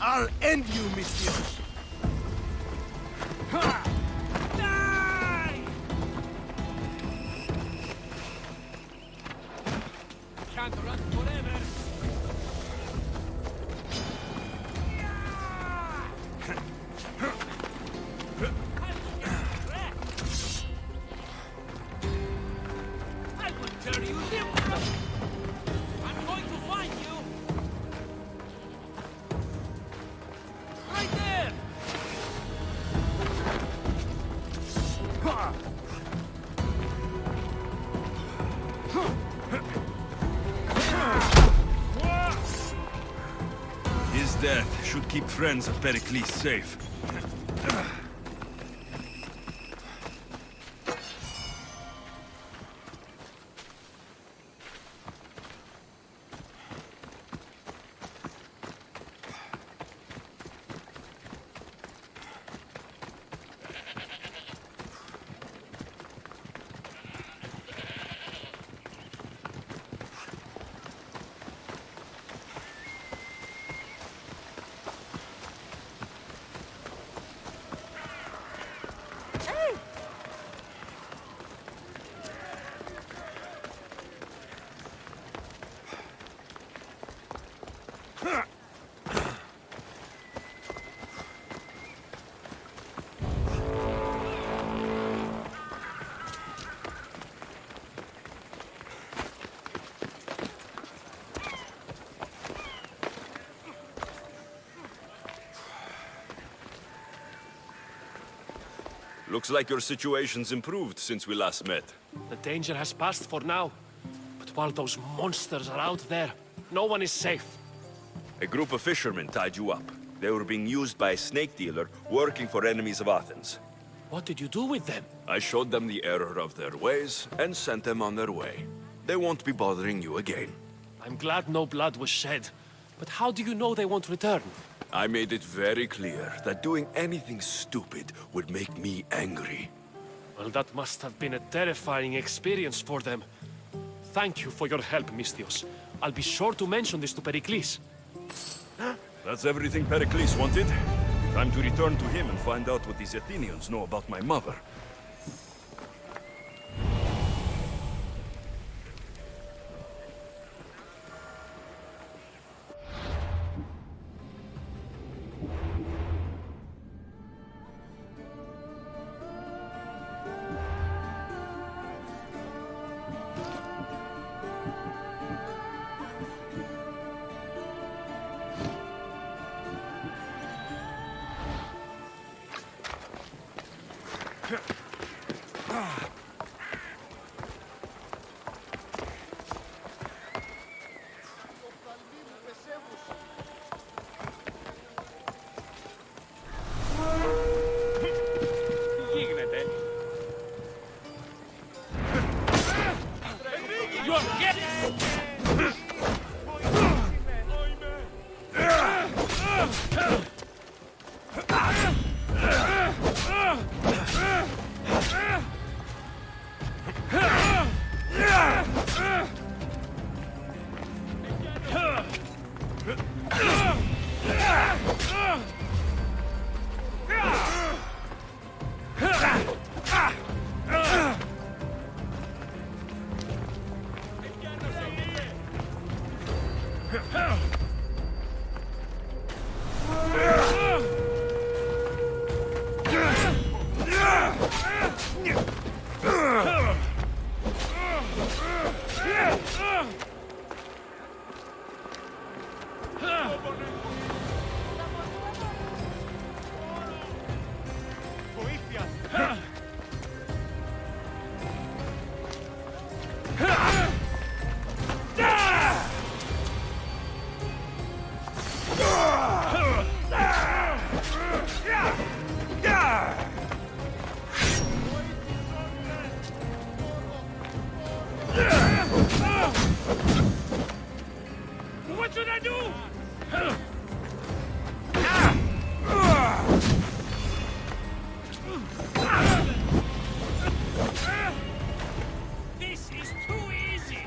I'll end you, Mistios! Die! Can't run forever. I will tear you limb from. I'm going to find you. Right there. His death should keep friends of Péricles safe. Looks like your situation's improved since we last met. The danger has passed for now. But while those monsters are out there, no one is safe. A group of fishermen tied you up. They were being used by a snake dealer working for enemies of Athens. What did you do with them? I showed them the error of their ways and sent them on their way. They won't be bothering you again. I'm glad no blood was shed. But how do you know they won't return? I made it very clear that doing anything stupid would make me angry. Well, that must have been a terrifying experience for them. Thank you for your help, Mystios. I'll be sure to mention this to Pericles. That's everything Pericles wanted. Time to return to him and find out what these Athenians know about my mother. What should I do? This is too easy.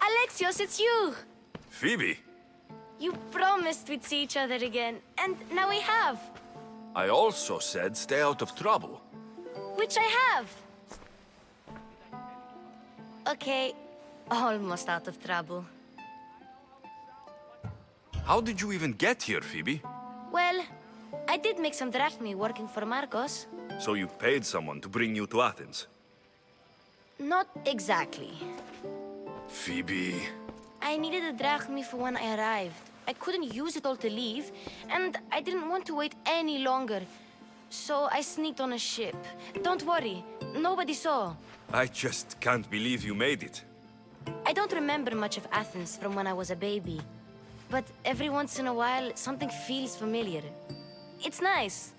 Alexios, it's you! Phoebe, You promised we'd see each other again, and now we have. I also said stay out of trouble. Which I have. Okay, almost out of trouble. How did you even get here, Phoebe? Well, I did make some drachmi working for Marcos. So you paid someone to bring you to Athens? Not exactly. Phoebe... I needed a drachmi for when I arrived, I couldn't use it all to leave, and I didn't want to wait any longer. So I sneaked on a ship. Don't worry, nobody saw. I just can't believe you made it. I don't remember much of Athens from when I was a baby. But every once in a while, something feels familiar. It's nice.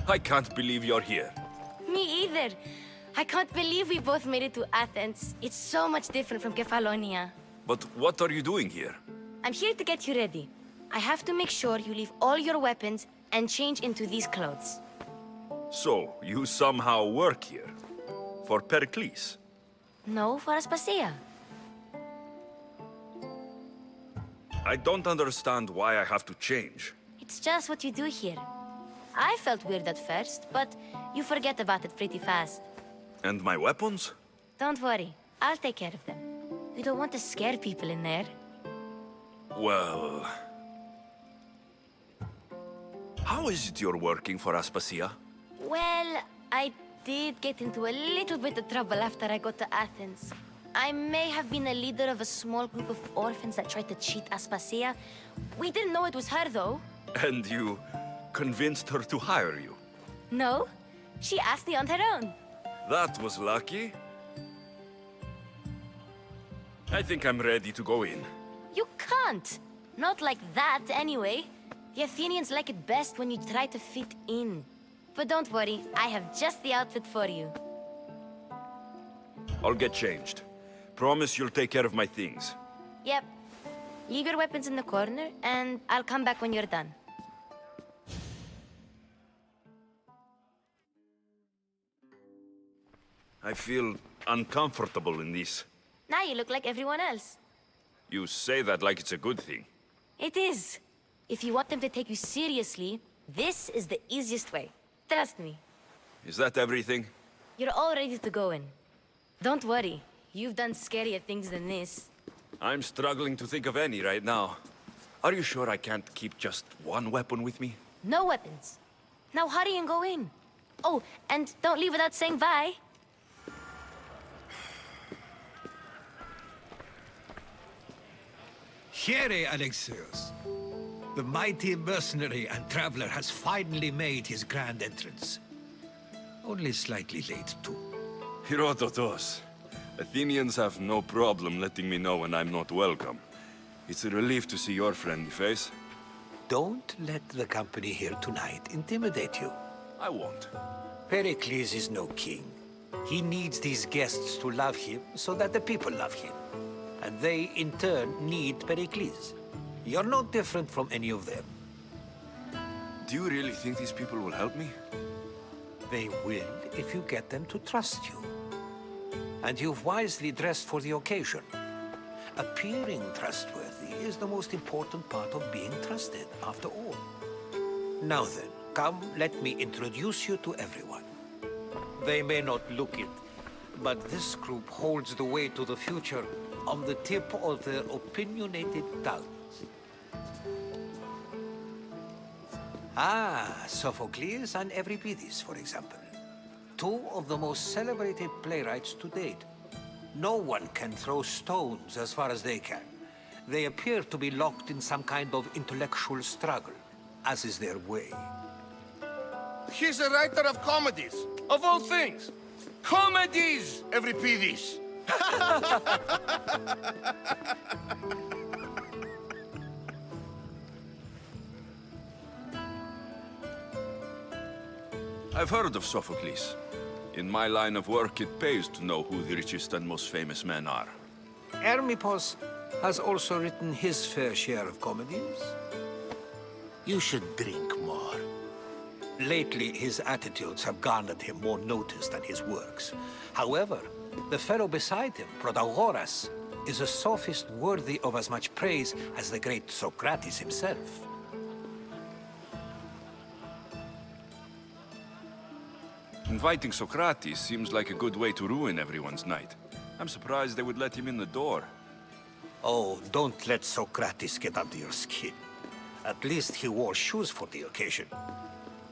I can't believe you're here. Me either. I can't believe we both made it to Athens. It's so much different from Kefalonia. But what are you doing here? I'm here to get you ready. I have to make sure you leave all your weapons and change into these clothes. So, you somehow work here? For Pericles? No, for Aspasia. I don't understand why I have to change. It's just what you do here. I felt weird at first, but you forget about it pretty fast. And my weapons? Don't worry, I'll take care of them. We don't want to scare people in there. Well... How is it you're working for Aspasia? Well, I did get into a little bit of trouble after I got to Athens. I may have been a leader of a small group of orphans that tried to cheat Aspasia. We didn't know it was her, though. And you convinced her to hire you? No, she asked me on her own. That was lucky. I think I'm ready to go in. You can't. Not like that, anyway. The Athenians like it best when you try to fit in. But don't worry, I have just the outfit for you. I'll get changed. Promise you'll take care of my things. Yep. Leave your weapons in the corner, and I'll come back when you're done. I feel uncomfortable in this. Now you look like everyone else. You say that like it's a good thing. It is. If you want them to take you seriously, this is the easiest way. Trust me. Is that everything? You're all ready to go in. Don't worry. You've done scarier things than this. I'm struggling to think of any right now. Are you sure I can't keep just one weapon with me? No weapons. Now hurry and go in. Oh, and don't leave without saying bye. Here, Alexios. The mighty mercenary and traveler has finally made his grand entrance. Only slightly late, too. Herodotos. Athenians have no problem letting me know when I'm not welcome. It's a relief to see your friendly face. Don't let the company here tonight intimidate you. I won't. Pericles is no king. He needs these guests to love him so that the people love him. And they, in turn, need Pericles. You're no different from any of them. Do you really think these people will help me? They will if you get them to trust you. And you've wisely dressed for the occasion. Appearing trustworthy is the most important part of being trusted, after all. Now then, come, let me introduce you to everyone. They may not look it, but this group holds the way to the future on the tip of their opinionated tongues. Ah, Sophocles and Euripides, for example. Two of the most celebrated playwrights to date. No one can throw stones as far as they can. They appear to be locked in some kind of intellectual struggle, as is their way. He's a writer of comedies, of all things. Comedies, Euripides. I've heard of Sophocles. In my line of work, it pays to know who the richest and most famous men are. Hermippos has also written his fair share of comedies. You should drink more. Lately, his attitudes have garnered him more notice than his works. However, the fellow beside him, Protagoras, is a sophist worthy of as much praise as the great Socrates himself. Inviting Socrates seems like a good way to ruin everyone's night. I'm surprised they would let him in the door. Oh, don't let Socrates get under your skin. At least he wore shoes for the occasion.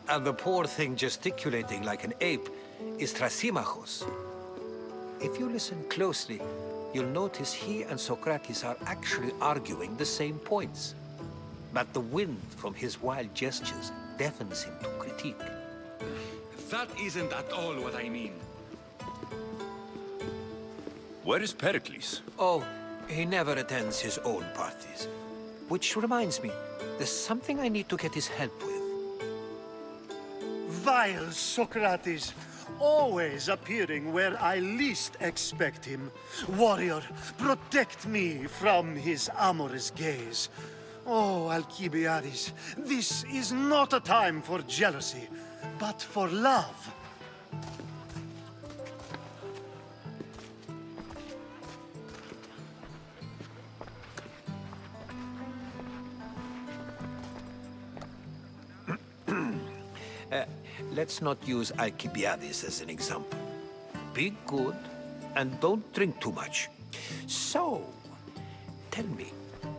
And the poor thing gesticulating like an ape is Thrasymachos. If you listen closely, you'll notice he and Socrates are actually arguing the same points. But the wind from his wild gestures deafens him to critique. That isn't at all what I mean. Where is Pericles? Oh, he never attends his own parties. Which reminds me, there's something I need to get his help with. Vile Socrates, always appearing where I least expect him. Warrior, protect me from his amorous gaze. Oh, Alcibiades, this is not a time for jealousy, but for love. Let's not use Alcibiades as an example. Be good and don't drink too much. So, tell me,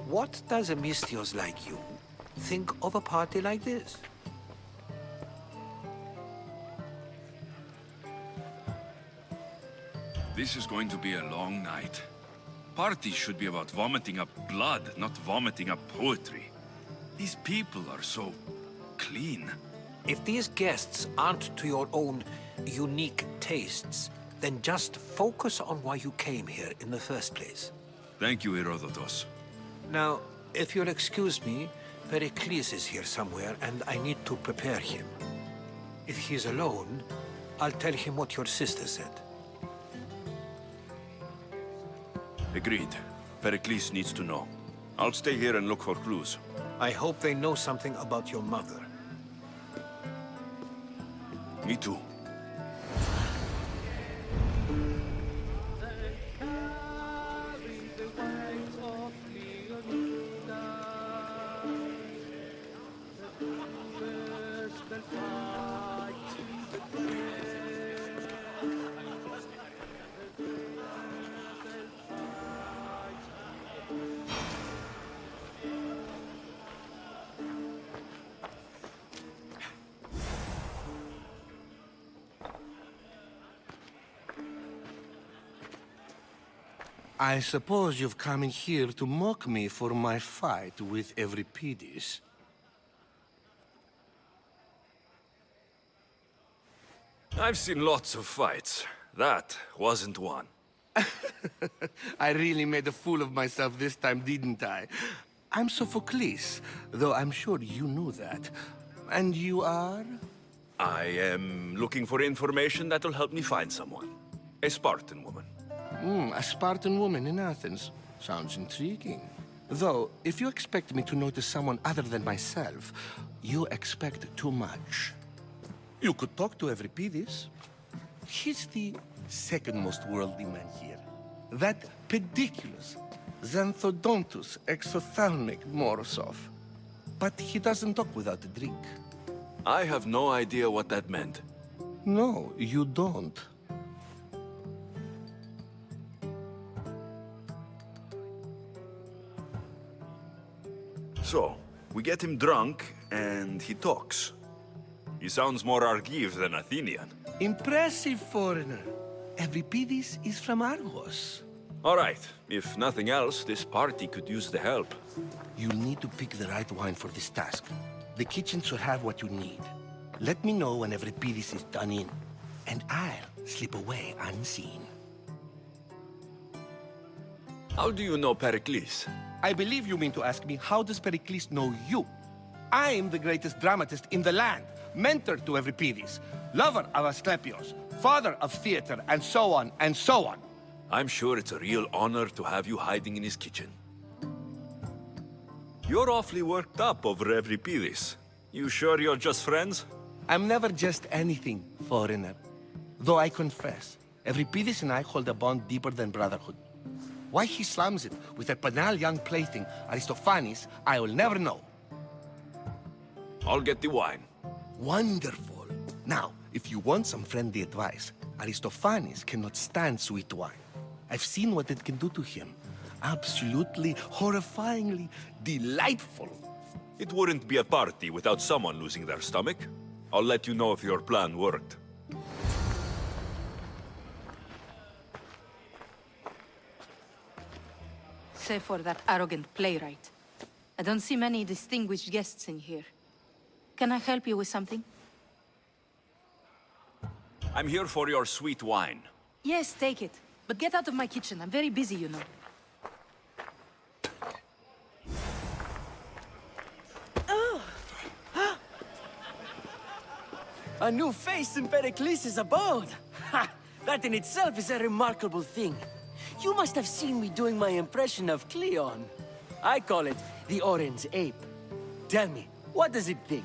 what does a Mystios like you think of a party like this? This is going to be a long night. Parties should be about vomiting up blood, not vomiting up poetry. These people are so clean. If these guests aren't to your own unique tastes, then just focus on why you came here in the first place. Thank you, Herodotus. Now, if you'll excuse me, Pericles is here somewhere, and I need to prepare him. If he's alone, I'll tell him what your sister said. Agreed. Pericles needs to know. I'll stay here and look for clues. I hope they know something about your mother. Me too. I suppose you've come in here to mock me for my fight with Euripides. I've seen lots of fights. That wasn't one. I really made a fool of myself this time, didn't I? I'm Sophocles, though I'm sure you knew that. And you are? I am looking for information that will help me find someone. A Spartan woman. A Spartan woman in Athens. Sounds intriguing. Though, if you expect me to notice someone other than myself, you expect too much. You could talk to Euripides. He's the second most worldly man here. That pediculous, xanthodontus exophthalmic Morosov. But he doesn't talk without a drink. I have no idea what that meant. No, you don't. So, we get him drunk, and he talks. He sounds more Argive than Athenian. Impressive, foreigner. Euripides is from Argos. All right. If nothing else, this party could use the help. You'll need to pick the right wine for this task. The kitchen should have what you need. Let me know when Euripides is done in, and I'll slip away unseen. How do you know Pericles? I believe you mean to ask me, how does Pericles know you? I'm the greatest dramatist in the land, mentor to Euripides, lover of Asclepios, father of theater, and so on, and so on. I'm sure it's a real honor to have you hiding in his kitchen. You're awfully worked up over Euripides. You sure you're just friends? I'm never just anything, foreigner. Though I confess, Euripides and I hold a bond deeper than brotherhood. Why he slams it with that banal young plaything, Aristophanes, I will never know. I'll get the wine. Wonderful. Now, if you want some friendly advice, Aristophanes cannot stand sweet wine. I've seen what it can do to him. Absolutely, horrifyingly delightful. It wouldn't be a party without someone losing their stomach. I'll let you know if your plan worked. Save for that arrogant playwright. I don't see many distinguished guests in here. Can I help you with something? I'm here for your sweet wine. Yes, take it. But get out of my kitchen. I'm very busy, you know. A new face in Péricles' abode! Ha! That in itself is a remarkable thing. You must have seen me doing my impression of Cleon. I call it the Orange Ape. Tell me, what does it think?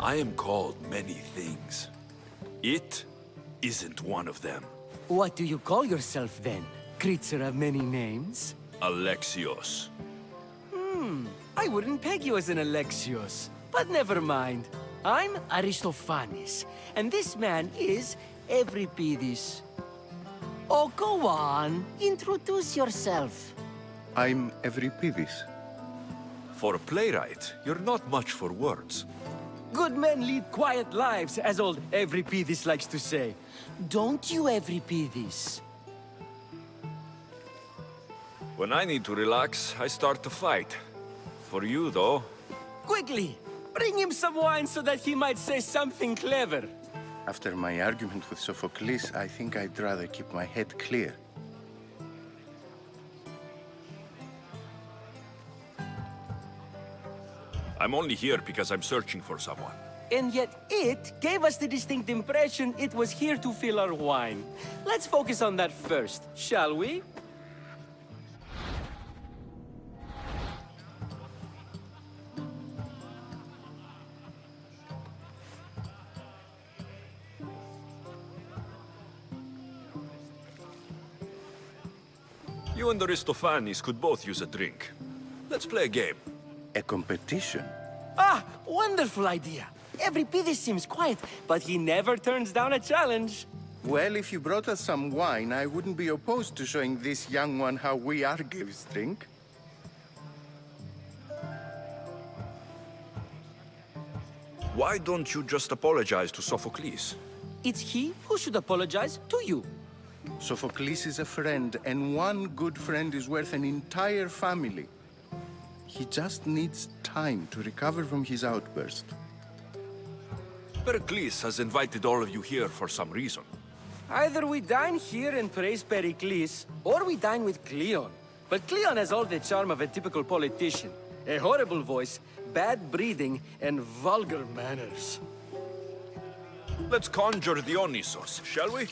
I am called many things. It isn't one of them. What do you call yourself then? Creature of many names? Alexios. I wouldn't peg you as an Alexios. But never mind. I'm Aristophanes, and this man is Euripides. Oh, go on. Introduce yourself. I'm Euripides. For a playwright, you're not much for words. Good men lead quiet lives, as old Euripides likes to say. Don't you, Euripides? When I need to relax, I start to fight. For you, though. Quickly! Bring him some wine so that he might say something clever. After my argument with Sophocles, I think I'd rather keep my head clear. I'm only here because I'm searching for someone. And yet it gave us the distinct impression it was here to fill our wine. Let's focus on that first, shall we? You and Aristophanes could both use a drink. Let's play a game. A competition? Ah, wonderful idea. Euripides seems quiet, but he never turns down a challenge. Well, if you brought us some wine, I wouldn't be opposed to showing this young one how we Argives drink. Why don't you just apologize to Sophocles? It's he who should apologize to you. Sophocles is a friend, and one good friend is worth an entire family. He just needs time to recover from his outburst. Pericles has invited all of you here for some reason. Either we dine here and praise Pericles, or we dine with Cleon. But Cleon has all the charm of a typical politician. A horrible voice, bad breeding, and vulgar manners. Let's conjure Dionysos, shall we?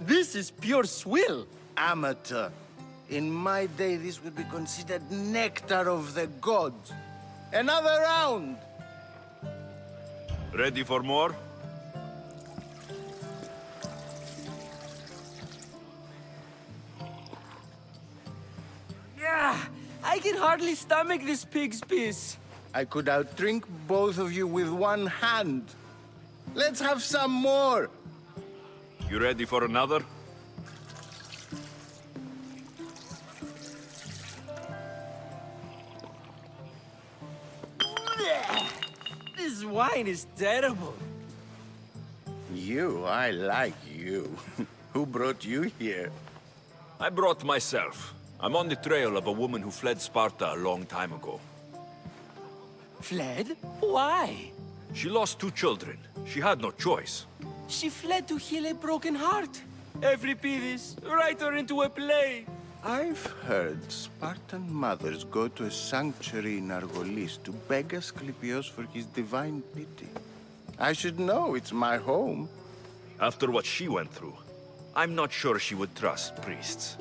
This is pure swill. Amateur. In my day, this would be considered nectar of the gods. Another round! Ready for more? Yeah, I can hardly stomach this pig's piss. I could outdrink both of you with one hand. Let's have some more! You ready for another? This wine is terrible. You, I like you. Who brought you here? I brought myself. I'm on the trail of a woman who fled Sparta a long time ago. Fled? Why? She lost 2 children. She had no choice. She fled to heal a broken heart. Euripides, write her into a play. I've heard Spartan mothers go to a sanctuary in Argolis to beg Asclepios for his divine pity. I should know, it's my home. After what she went through, I'm not sure she would trust priests.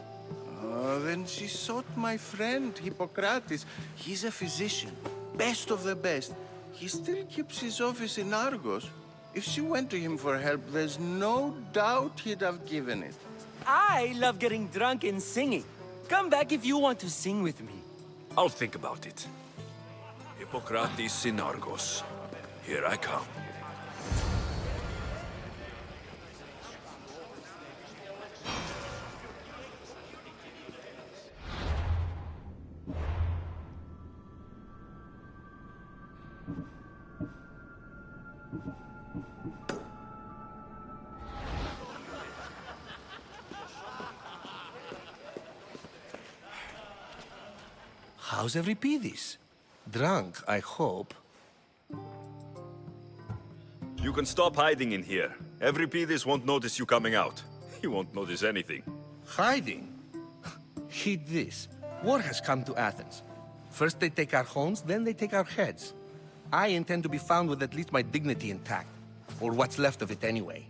Oh, then she sought my friend, Hippocrates. He's a physician, best of the best. He still keeps his office in Argos. If she went to him for help, there's no doubt he'd have given it. I love getting drunk and singing. Come back if you want to sing with me. I'll think about it. Hippocrates in Argos. Here I come. How's Euripides? Drunk, I hope. You can stop hiding in here. Euripides won't notice you coming out. He won't notice anything. Hiding? Heed this. War has come to Athens. First they take our homes, then they take our heads. I intend to be found with at least my dignity intact. Or what's left of it anyway.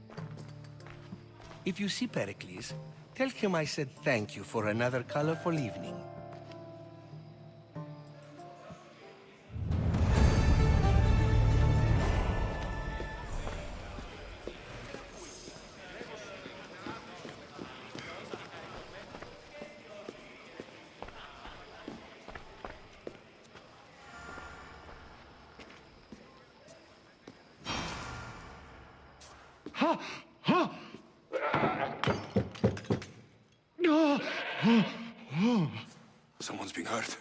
If you see Péricles, tell him I said thank you for another colorful evening. Someone's being hurt.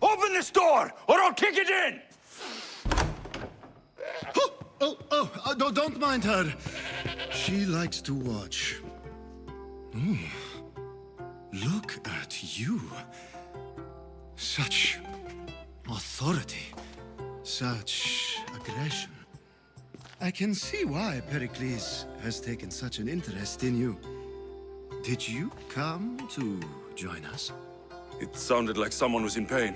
Open this door, or I'll kick it in! No, don't mind her. She likes to watch. Look at you. Such authority. Such aggression. I can see why Péricles has taken such an interest in you. Did you come to join us? It sounded like someone was in pain.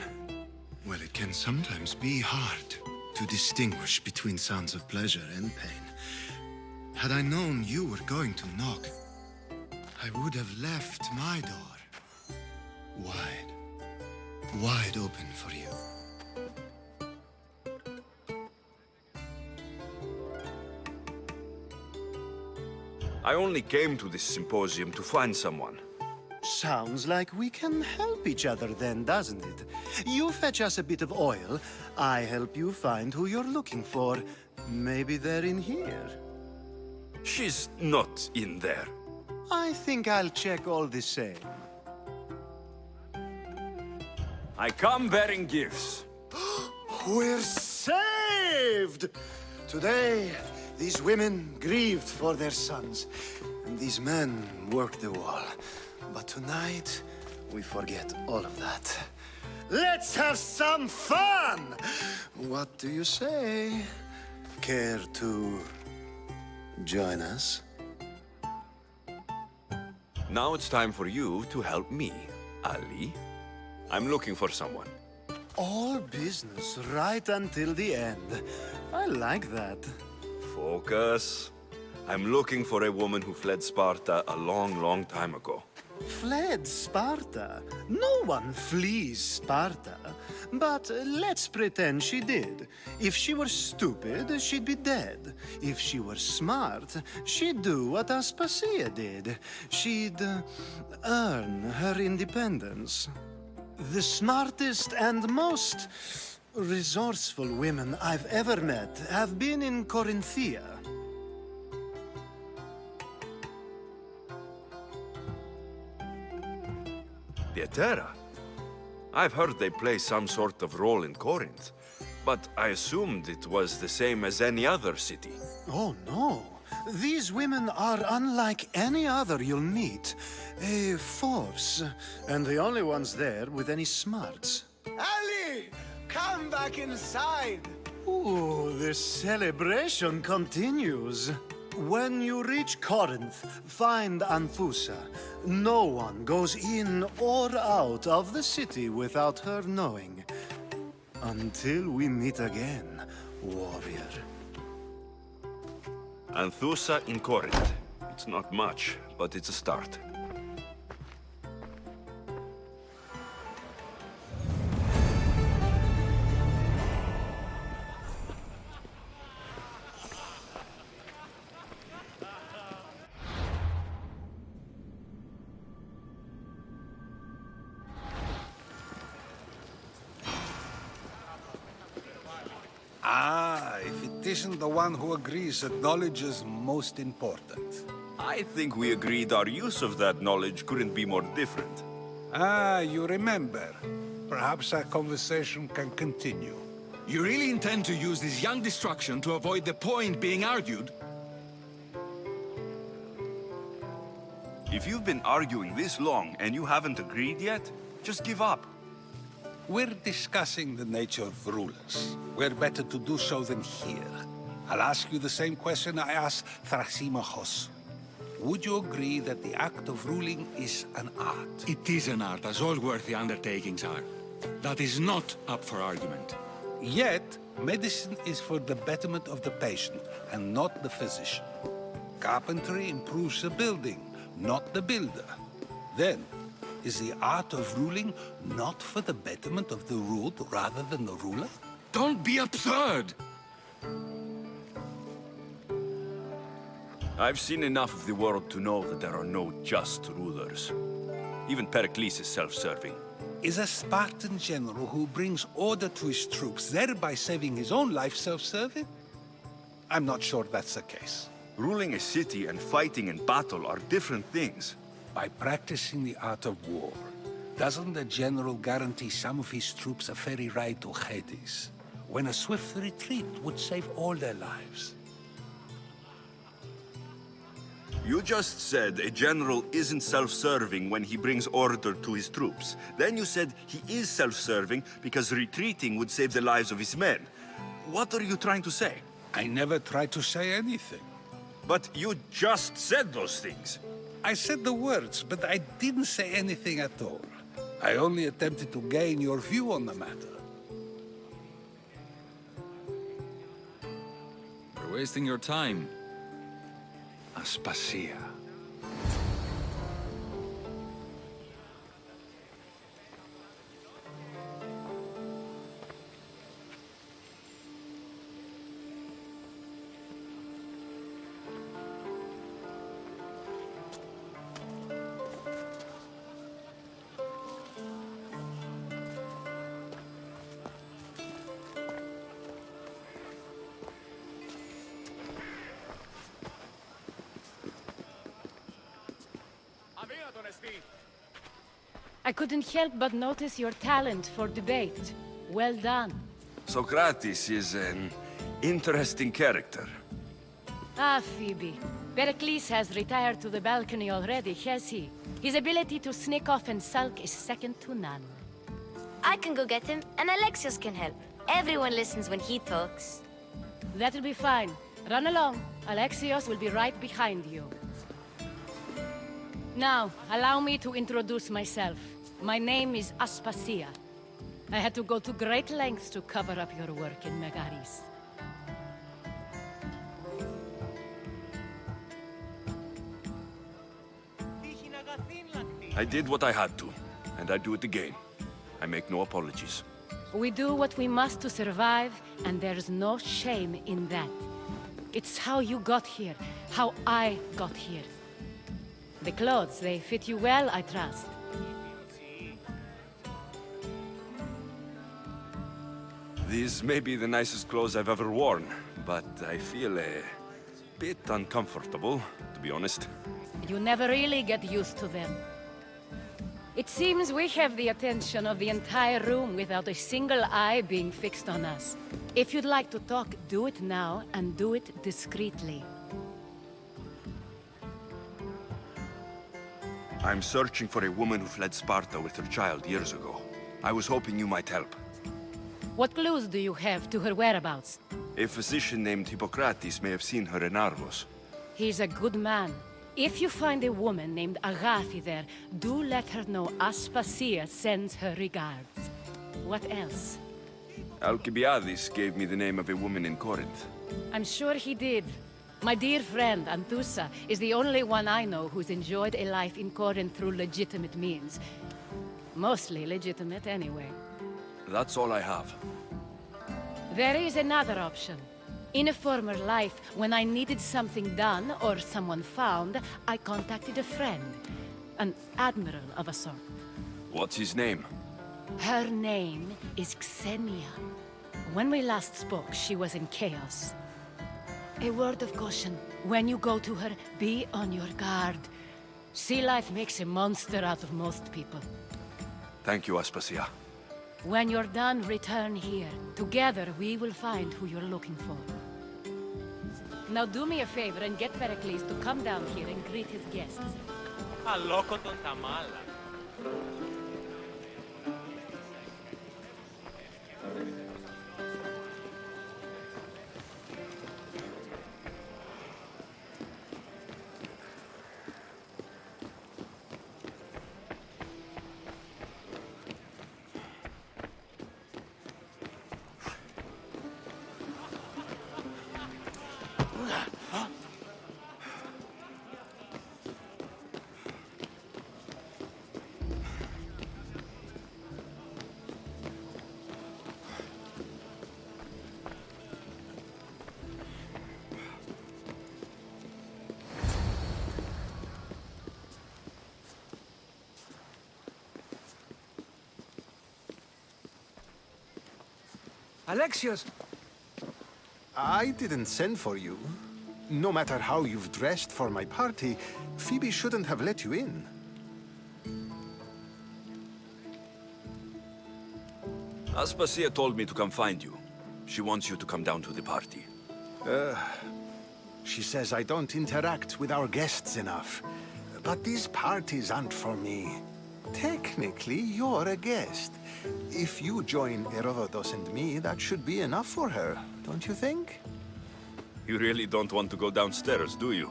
Well, it can sometimes be hard to distinguish between sounds of pleasure and pain. Had I known you were going to knock, I would have left my door wide open for you. I only came to this symposium to find someone. Sounds like we can help each other then, doesn't it? You fetch us a bit of oil, I help you find who you're looking for. Maybe they're in here. She's not in there. I think I'll check all the same. I come bearing gifts. We're saved! Today, these women grieved for their sons, and these men worked the wall. But tonight, we forget all of that. Let's have some fun! What do you say? Care to join us? Now it's time for you to help me, Ali. I'm looking for someone. All business right until the end. I like that. Focus. I'm looking for a woman who fled Sparta a long, long time ago. Fled Sparta? No one flees Sparta. But let's pretend she did. If she were stupid, she'd be dead. If she were smart, she'd do what Aspasia did. She'd earn her independence. The smartest and most resourceful women I've ever met have been in Corinthia. The Etera. I've heard they play some sort of role in Corinth, but I assumed it was the same as any other city. Oh, no. These women are unlike any other you'll meet. A force, and the only ones there with any smarts. Ali! Come back inside! Ooh, the celebration continues. When you reach Corinth, find Anthusa. No one goes in or out of the city without her knowing. Until we meet again, warrior. Anthusa in Corinth. It's not much, but it's a start. If it isn't the one who agrees that knowledge is most important. I think we agreed our use of that knowledge couldn't be more different. You remember. Perhaps our conversation can continue. You really intend to use this young destruction to avoid the point being argued? If you've been arguing this long and you haven't agreed yet, just give up. We're discussing the nature of rulers. We're better to do so than here. I'll ask you the same question I asked Thrasimachos. Would you agree that the act of ruling is an art? It is an art, as all worthy undertakings are. That is not up for argument. Yet, medicine is for the betterment of the patient, and not the physician. Carpentry improves the building, not the builder. Then, is the art of ruling not for the betterment of the ruled rather than the ruler? Don't be absurd! I've seen enough of the world to know that there are no just rulers. Even Pericles is self-serving. Is a Spartan general who brings order to his troops, thereby saving his own life, self-serving? I'm not sure that's the case. Ruling a city and fighting in battle are different things. By practicing the art of war, doesn't the general guarantee some of his troops a ferry ride to Hades, when a swift retreat would save all their lives? You just said a general isn't self-serving when he brings order to his troops. Then you said he is self-serving because retreating would save the lives of his men. What are you trying to say? I never tried to say anything. But you just said those things. I said the words, but I didn't say anything at all. I only attempted to gain your view on the matter. You're wasting your time. Aspasia. I couldn't help but notice your talent for debate. Well done. Socrates is an interesting character. Ah, Phoebe. Pericles has retired to the balcony already, has he? His ability to sneak off and sulk is second to none. I can go get him, and Alexios can help. Everyone listens when he talks. That'll be fine. Run along. Alexios will be right behind you. Now, allow me to introduce myself. My name is Aspasia. I had to go to great lengths to cover up your work in Megaris. I did what I had to, and I do it again. I make no apologies. We do what we must to survive, and there's no shame in that. It's how you got here, how I got here. The clothes, they fit you well, I trust. These may be the nicest clothes I've ever worn, but I feel a bit uncomfortable, to be honest. You never really get used to them. It seems we have the attention of the entire room without a single eye being fixed on us. If you'd like to talk, do it now, and do it discreetly. I'm searching for a woman who fled Sparta with her child years ago. I was hoping you might help. What clues do you have to her whereabouts? A physician named Hippocrates may have seen her in Argos. He's a good man. If you find a woman named Agathi there, do let her know Aspasia sends her regards. What else? Alcibiades gave me the name of a woman in Corinth. I'm sure he did. My dear friend, Anthusa, is the only one I know who's enjoyed a life in Corinth through legitimate means. Mostly legitimate, anyway. That's all I have. There is another option. In a former life, when I needed something done or someone found, I contacted a friend. An admiral of a sort. What's his name? Her name is Xenia. When we last spoke, she was in chaos. A word of caution. When you go to her, be on your guard. Sea life makes a monster out of most people. Thank you, Aspasia. When you're done, return here. Together, we will find who you're looking for. Now do me a favor and get Pericles to come down here and greet his guests. Αλόκο τον Ταμάλα. Alexios! I didn't send for you. No matter how you've dressed for my party, Phoebe shouldn't have let you in. Aspasia told me to come find you. She wants you to come down to the party. She says I don't interact with our guests enough. But these parties aren't for me. Technically, you're a guest. If you join Herodotus and me, that should be enough for her, don't you think? You really don't want to go downstairs, do you?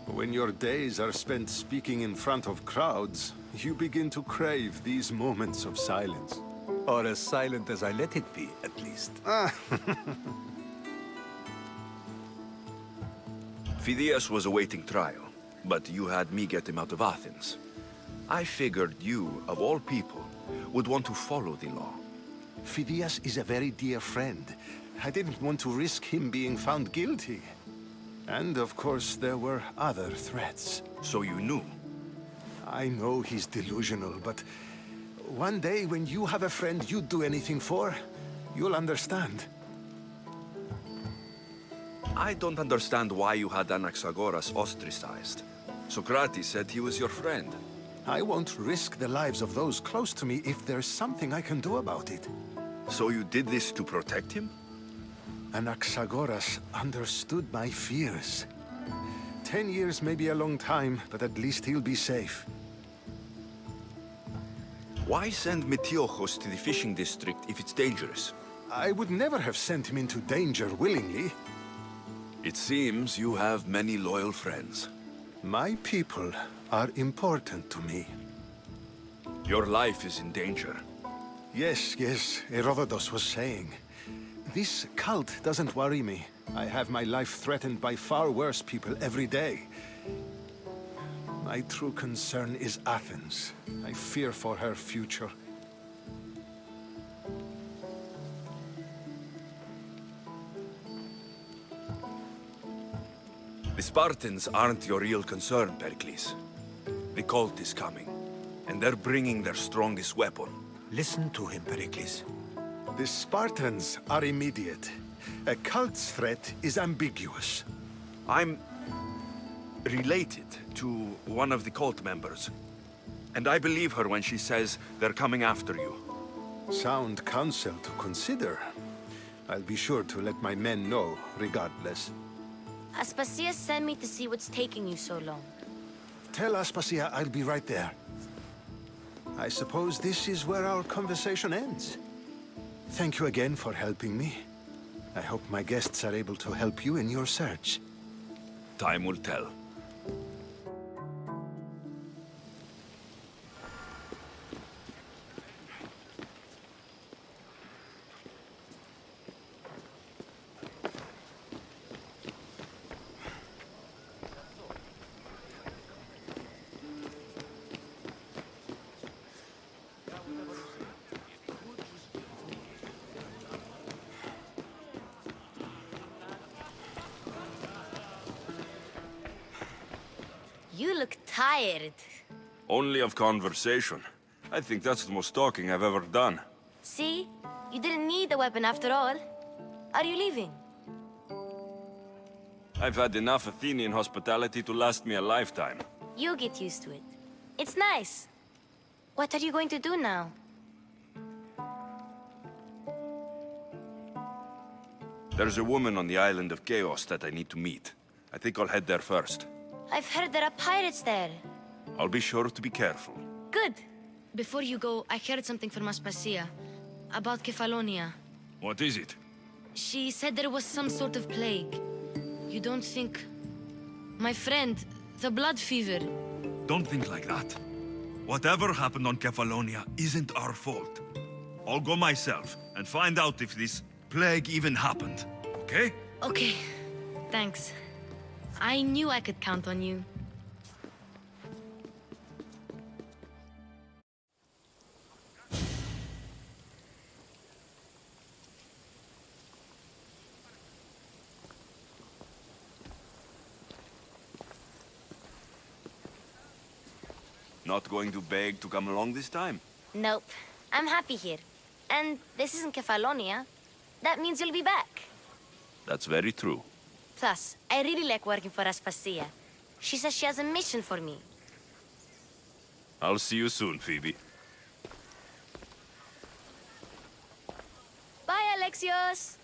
When your days are spent speaking in front of crowds, you begin to crave these moments of silence. Or as silent as I let it be, at least. Phidias was awaiting trial, but you had me get him out of Athens. I figured you, of all people, would want to follow the law. Phidias is a very dear friend. I didn't want to risk him being found guilty. And of course, there were other threats. So you knew? I know he's delusional, but one day when you have a friend you'd do anything for, you'll understand. I don't understand why you had Anaxagoras ostracized. Socrates said he was your friend. I won't risk the lives of those close to me if there's something I can do about it. So you did this to protect him? Anaxagoras understood my fears. 10 years may be a long time, but at least he'll be safe. Why send Metiochos to the fishing district if it's dangerous? I would never have sent him into danger willingly. It seems you have many loyal friends. My people are important to me. Your life is in danger. Yes, Herodotus was saying. This cult doesn't worry me. I have my life threatened by far worse people every day. My true concern is Athens. I fear for her future. The Spartans aren't your real concern, Pericles. The cult is coming, and they're bringing their strongest weapon. Listen to him, Pericles. The Spartans are immediate. A cult's threat is ambiguous. I'm related to one of the cult members, and I believe her when she says they're coming after you. Sound counsel to consider. I'll be sure to let my men know, regardless. Aspasia sent me to see what's taking you so long. Tell Aspasia I'll be right there. I suppose this is where our conversation ends. Thank you again for helping me. I hope my guests are able to help you in your search. Time will tell. You look tired. Only of conversation. I think that's the most talking I've ever done. See? You didn't need a weapon after all. Are you leaving? I've had enough Athenian hospitality to last me a lifetime. You'll get used to it. It's nice. What are you going to do now? There's a woman on the island of Chaos that I need to meet. I think I'll head there first. I've heard there are pirates there. I'll be sure to be careful. Good. Before you go, I heard something from Aspasia. About Kefalonia. What is it? She said there was some sort of plague. You don't think... My friend, the blood fever. Don't think like that. Whatever happened on Kefalonia isn't our fault. I'll go myself and find out if this plague even happened, okay? Okay. Thanks. I knew I could count on you. Not going to beg to come along this time? Nope. I'm happy here. And this isn't Kefalonia. that means you'll be back. That's very true. Plus, I really like working for Aspasia. She says she has a mission for me. I'll see you soon, Phoebe. Bye, Alexios!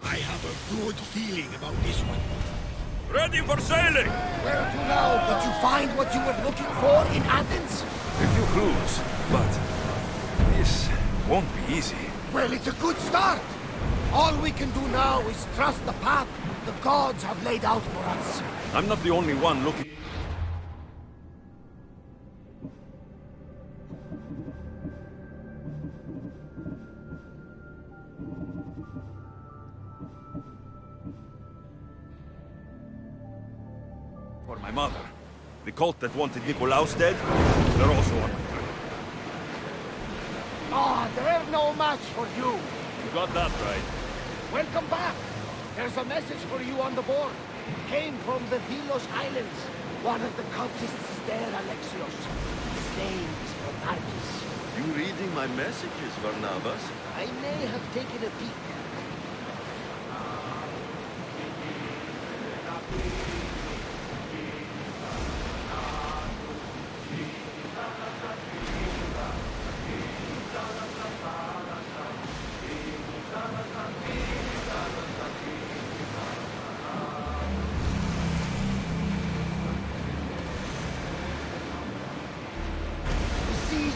I have a good feeling about this one. Ready for sailing! Where to now? Did you find what you were looking for in Athens? A few clues, but this won't be easy. Well, it's a good start. All we can do now is trust the path the gods have laid out for us. I'm not the only one looking. For my mother. The cult that wanted Nicolaus dead, they're also on my trail. Ah, they're no match for you. You got that right. Welcome back. There's a message for you on the board. Came from the Vilos Islands. One of the cultists is there, Alexios. His name is Monarchis. You reading my messages, Barnabas? I may have taken a peek.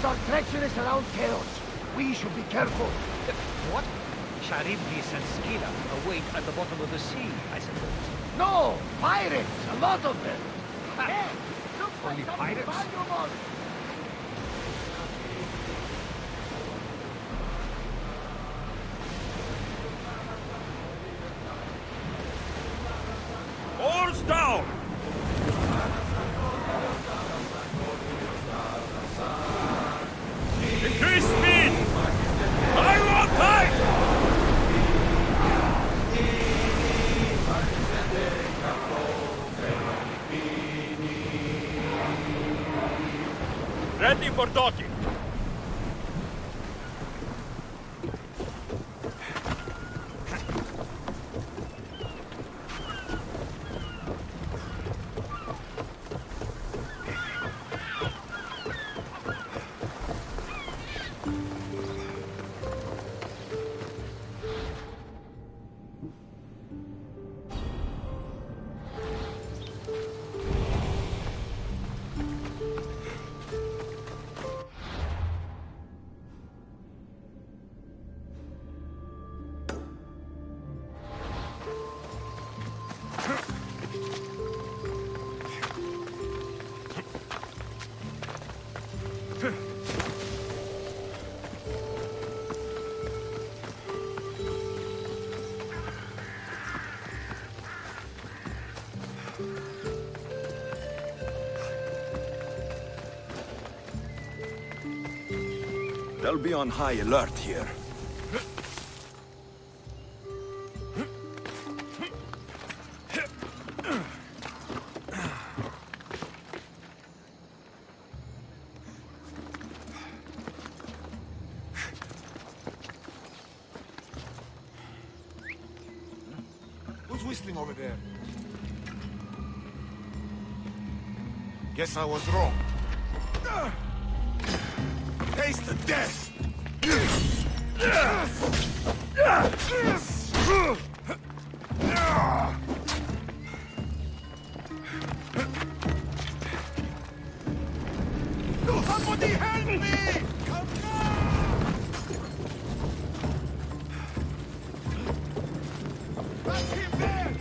Are treacherous around chaos. We should be careful. What? Charybdis and Scylla await at the bottom of the sea, I suppose. No! Pirates! A lot of them! Hey! Look for Only something pirates? valuable! Oars down! Increase speed! I want tight! Ready for docking. They'll be on high alert here. Who's whistling over there? Guess I was wrong. Taste the death! Somebody help me! Come That's him there!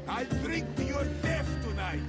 I'll drink to your death tonight!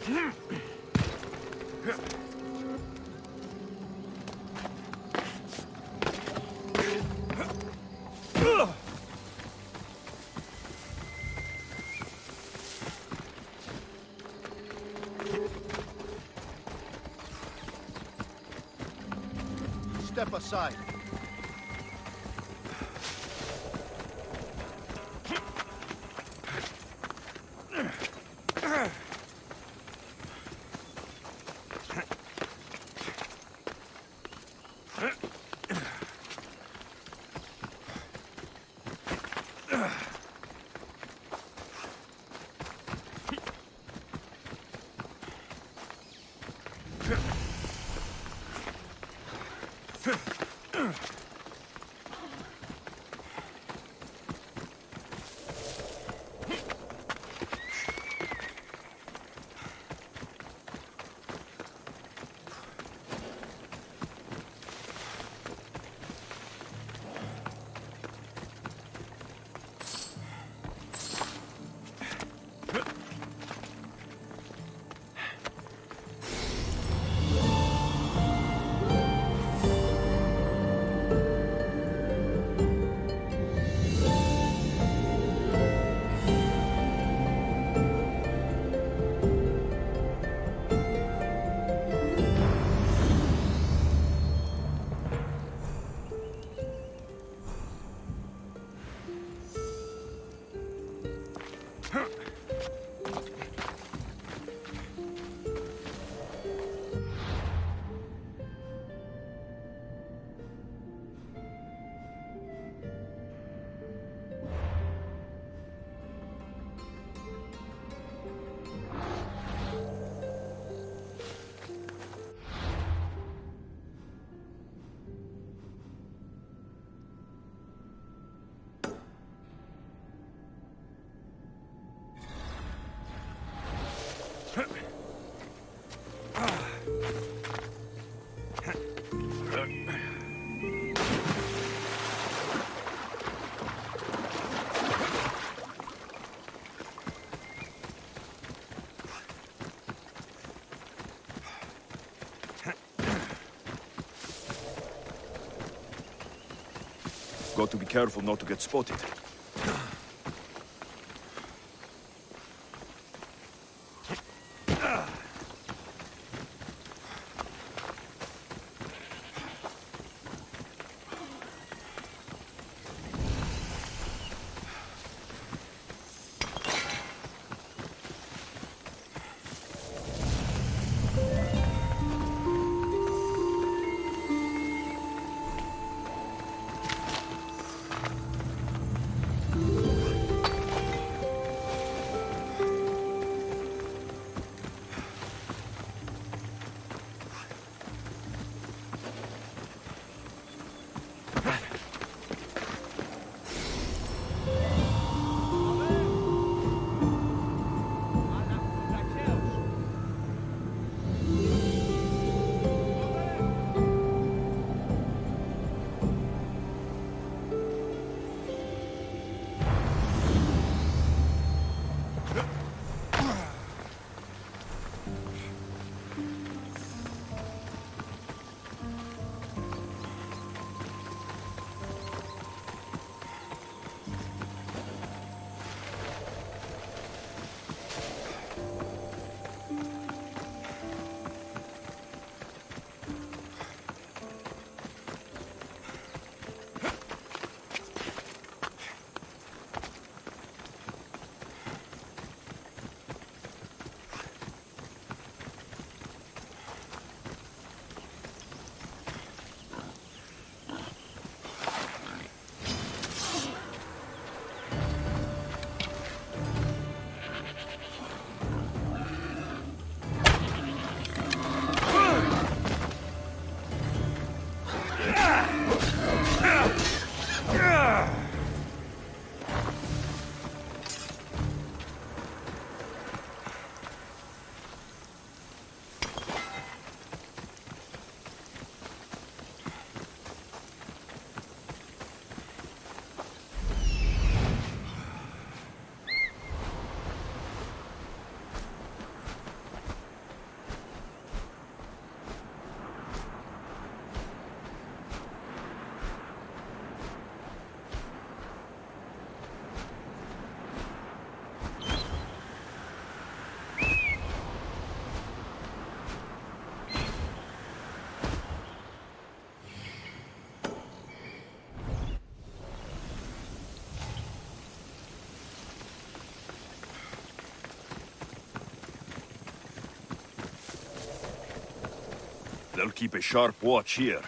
Step aside. Got to be careful not to get spotted. They'll keep a sharp watch here.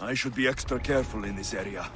I should be extra careful in this area.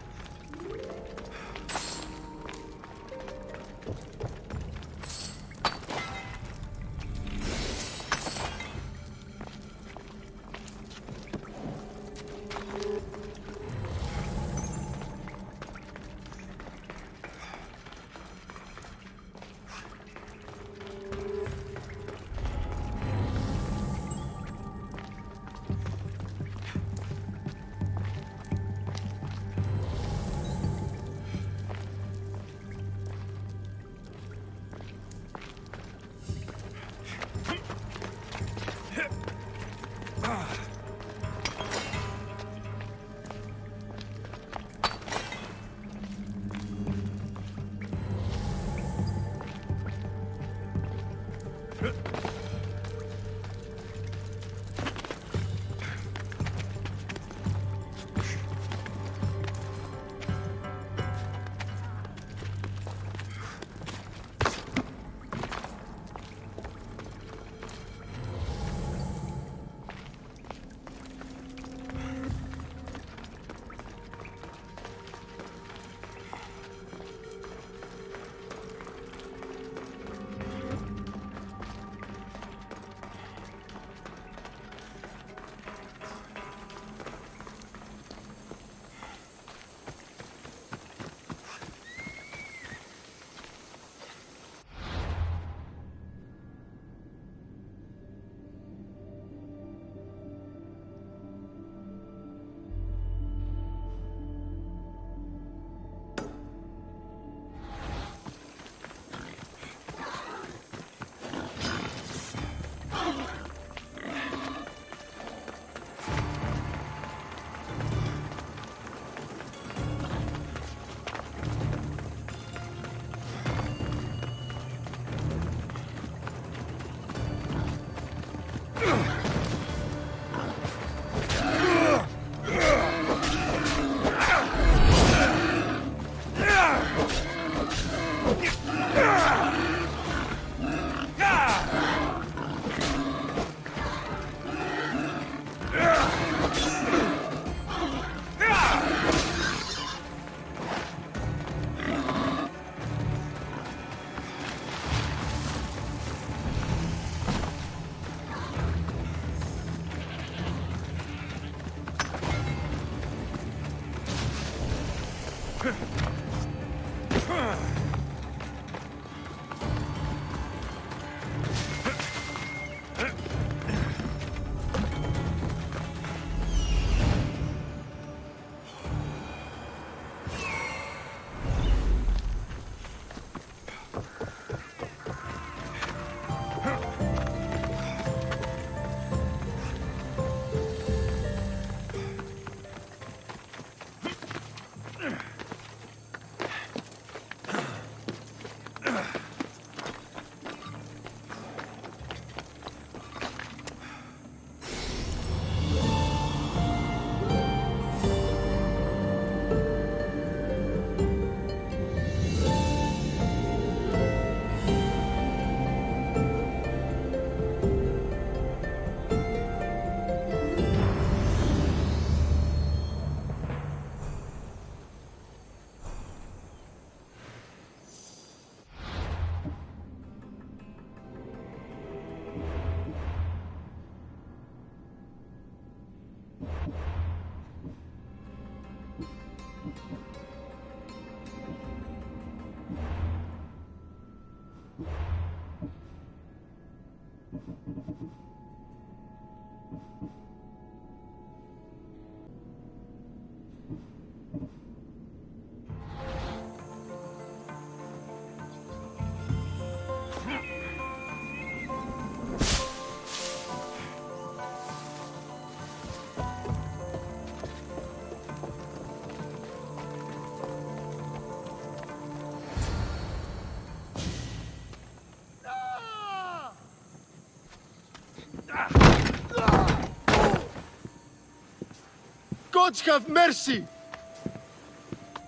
gods have mercy!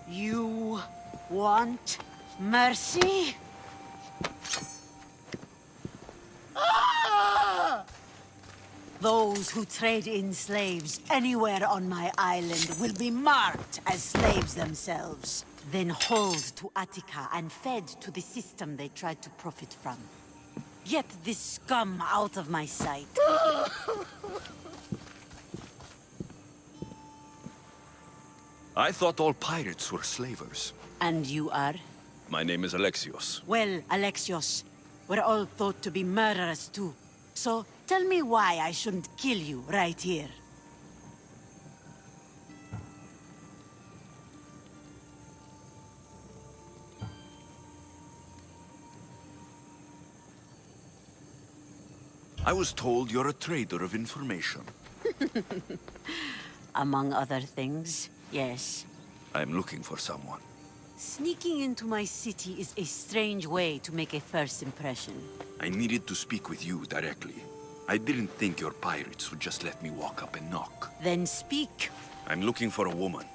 You want mercy? Those who trade in slaves anywhere on my island will be marked as slaves themselves, then hauled to Attica and fed to the system they tried to profit from. Get this scum out of my sight. I thought all pirates were slavers. And you are? My name is Alexios. Well, Alexios, we're all thought to be murderers too. So, tell me why I shouldn't kill you right here. I was told you're a trader of information. Among other things, yes. I'm looking for someone. Sneaking into my city is a strange way to make a first impression. I needed to speak with you directly. I didn't think your pirates would just let me walk up and knock. Then speak. I'm looking for a woman.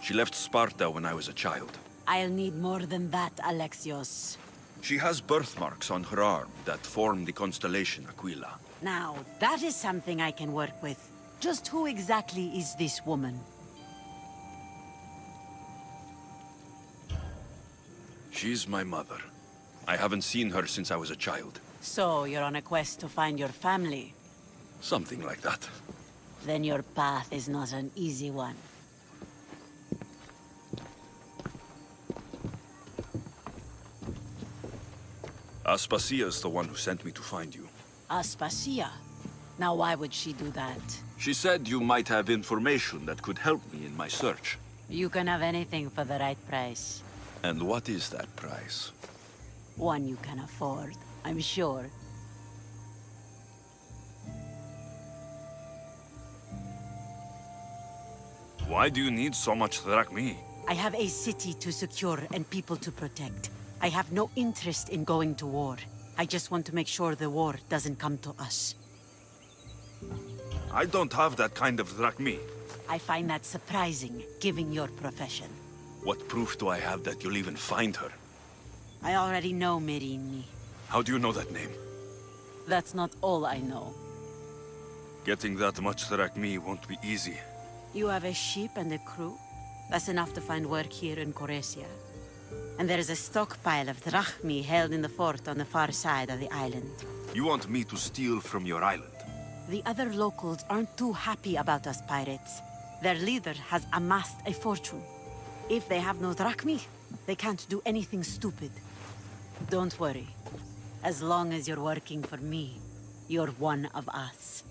She left Sparta when I was a child. I'll need more than that, Alexios. She has birthmarks on her arm that form the constellation Aquila. Now, that is something I can work with. Just who exactly is this woman? She's my mother. I haven't seen her since I was a child. So, you're on a quest to find your family? Something like that. Then your path is not an easy one. Aspasia's the one who sent me to find you. Aspasia? Now why would she do that? She said you might have information that could help me in my search. You can have anything for the right price. And what is that price? One you can afford, I'm sure. Why do you need so much drachmi? I have a city to secure and people to protect. I have no interest in going to war. I just want to make sure the war doesn't come to us. I don't have that kind of drachmi. I find that surprising, given your profession. What proof do I have that you'll even find her? I already know Merini. How do you know that name? That's not all I know. Getting that much drachmi won't be easy. You have a ship and a crew? That's enough to find work here in Coresia. And there is a stockpile of drachmi held in the fort on the far side of the island. You want me to steal from your island? The other locals aren't too happy about us pirates. Their leader has amassed a fortune. If they have no drachmi, they can't do anything stupid. Don't worry. As long as you're working for me, you're one of us.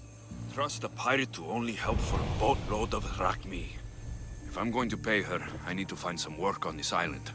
Trust a pirate to only help for a boatload of drachmi. If I'm going to pay her, I need to find some work on this island.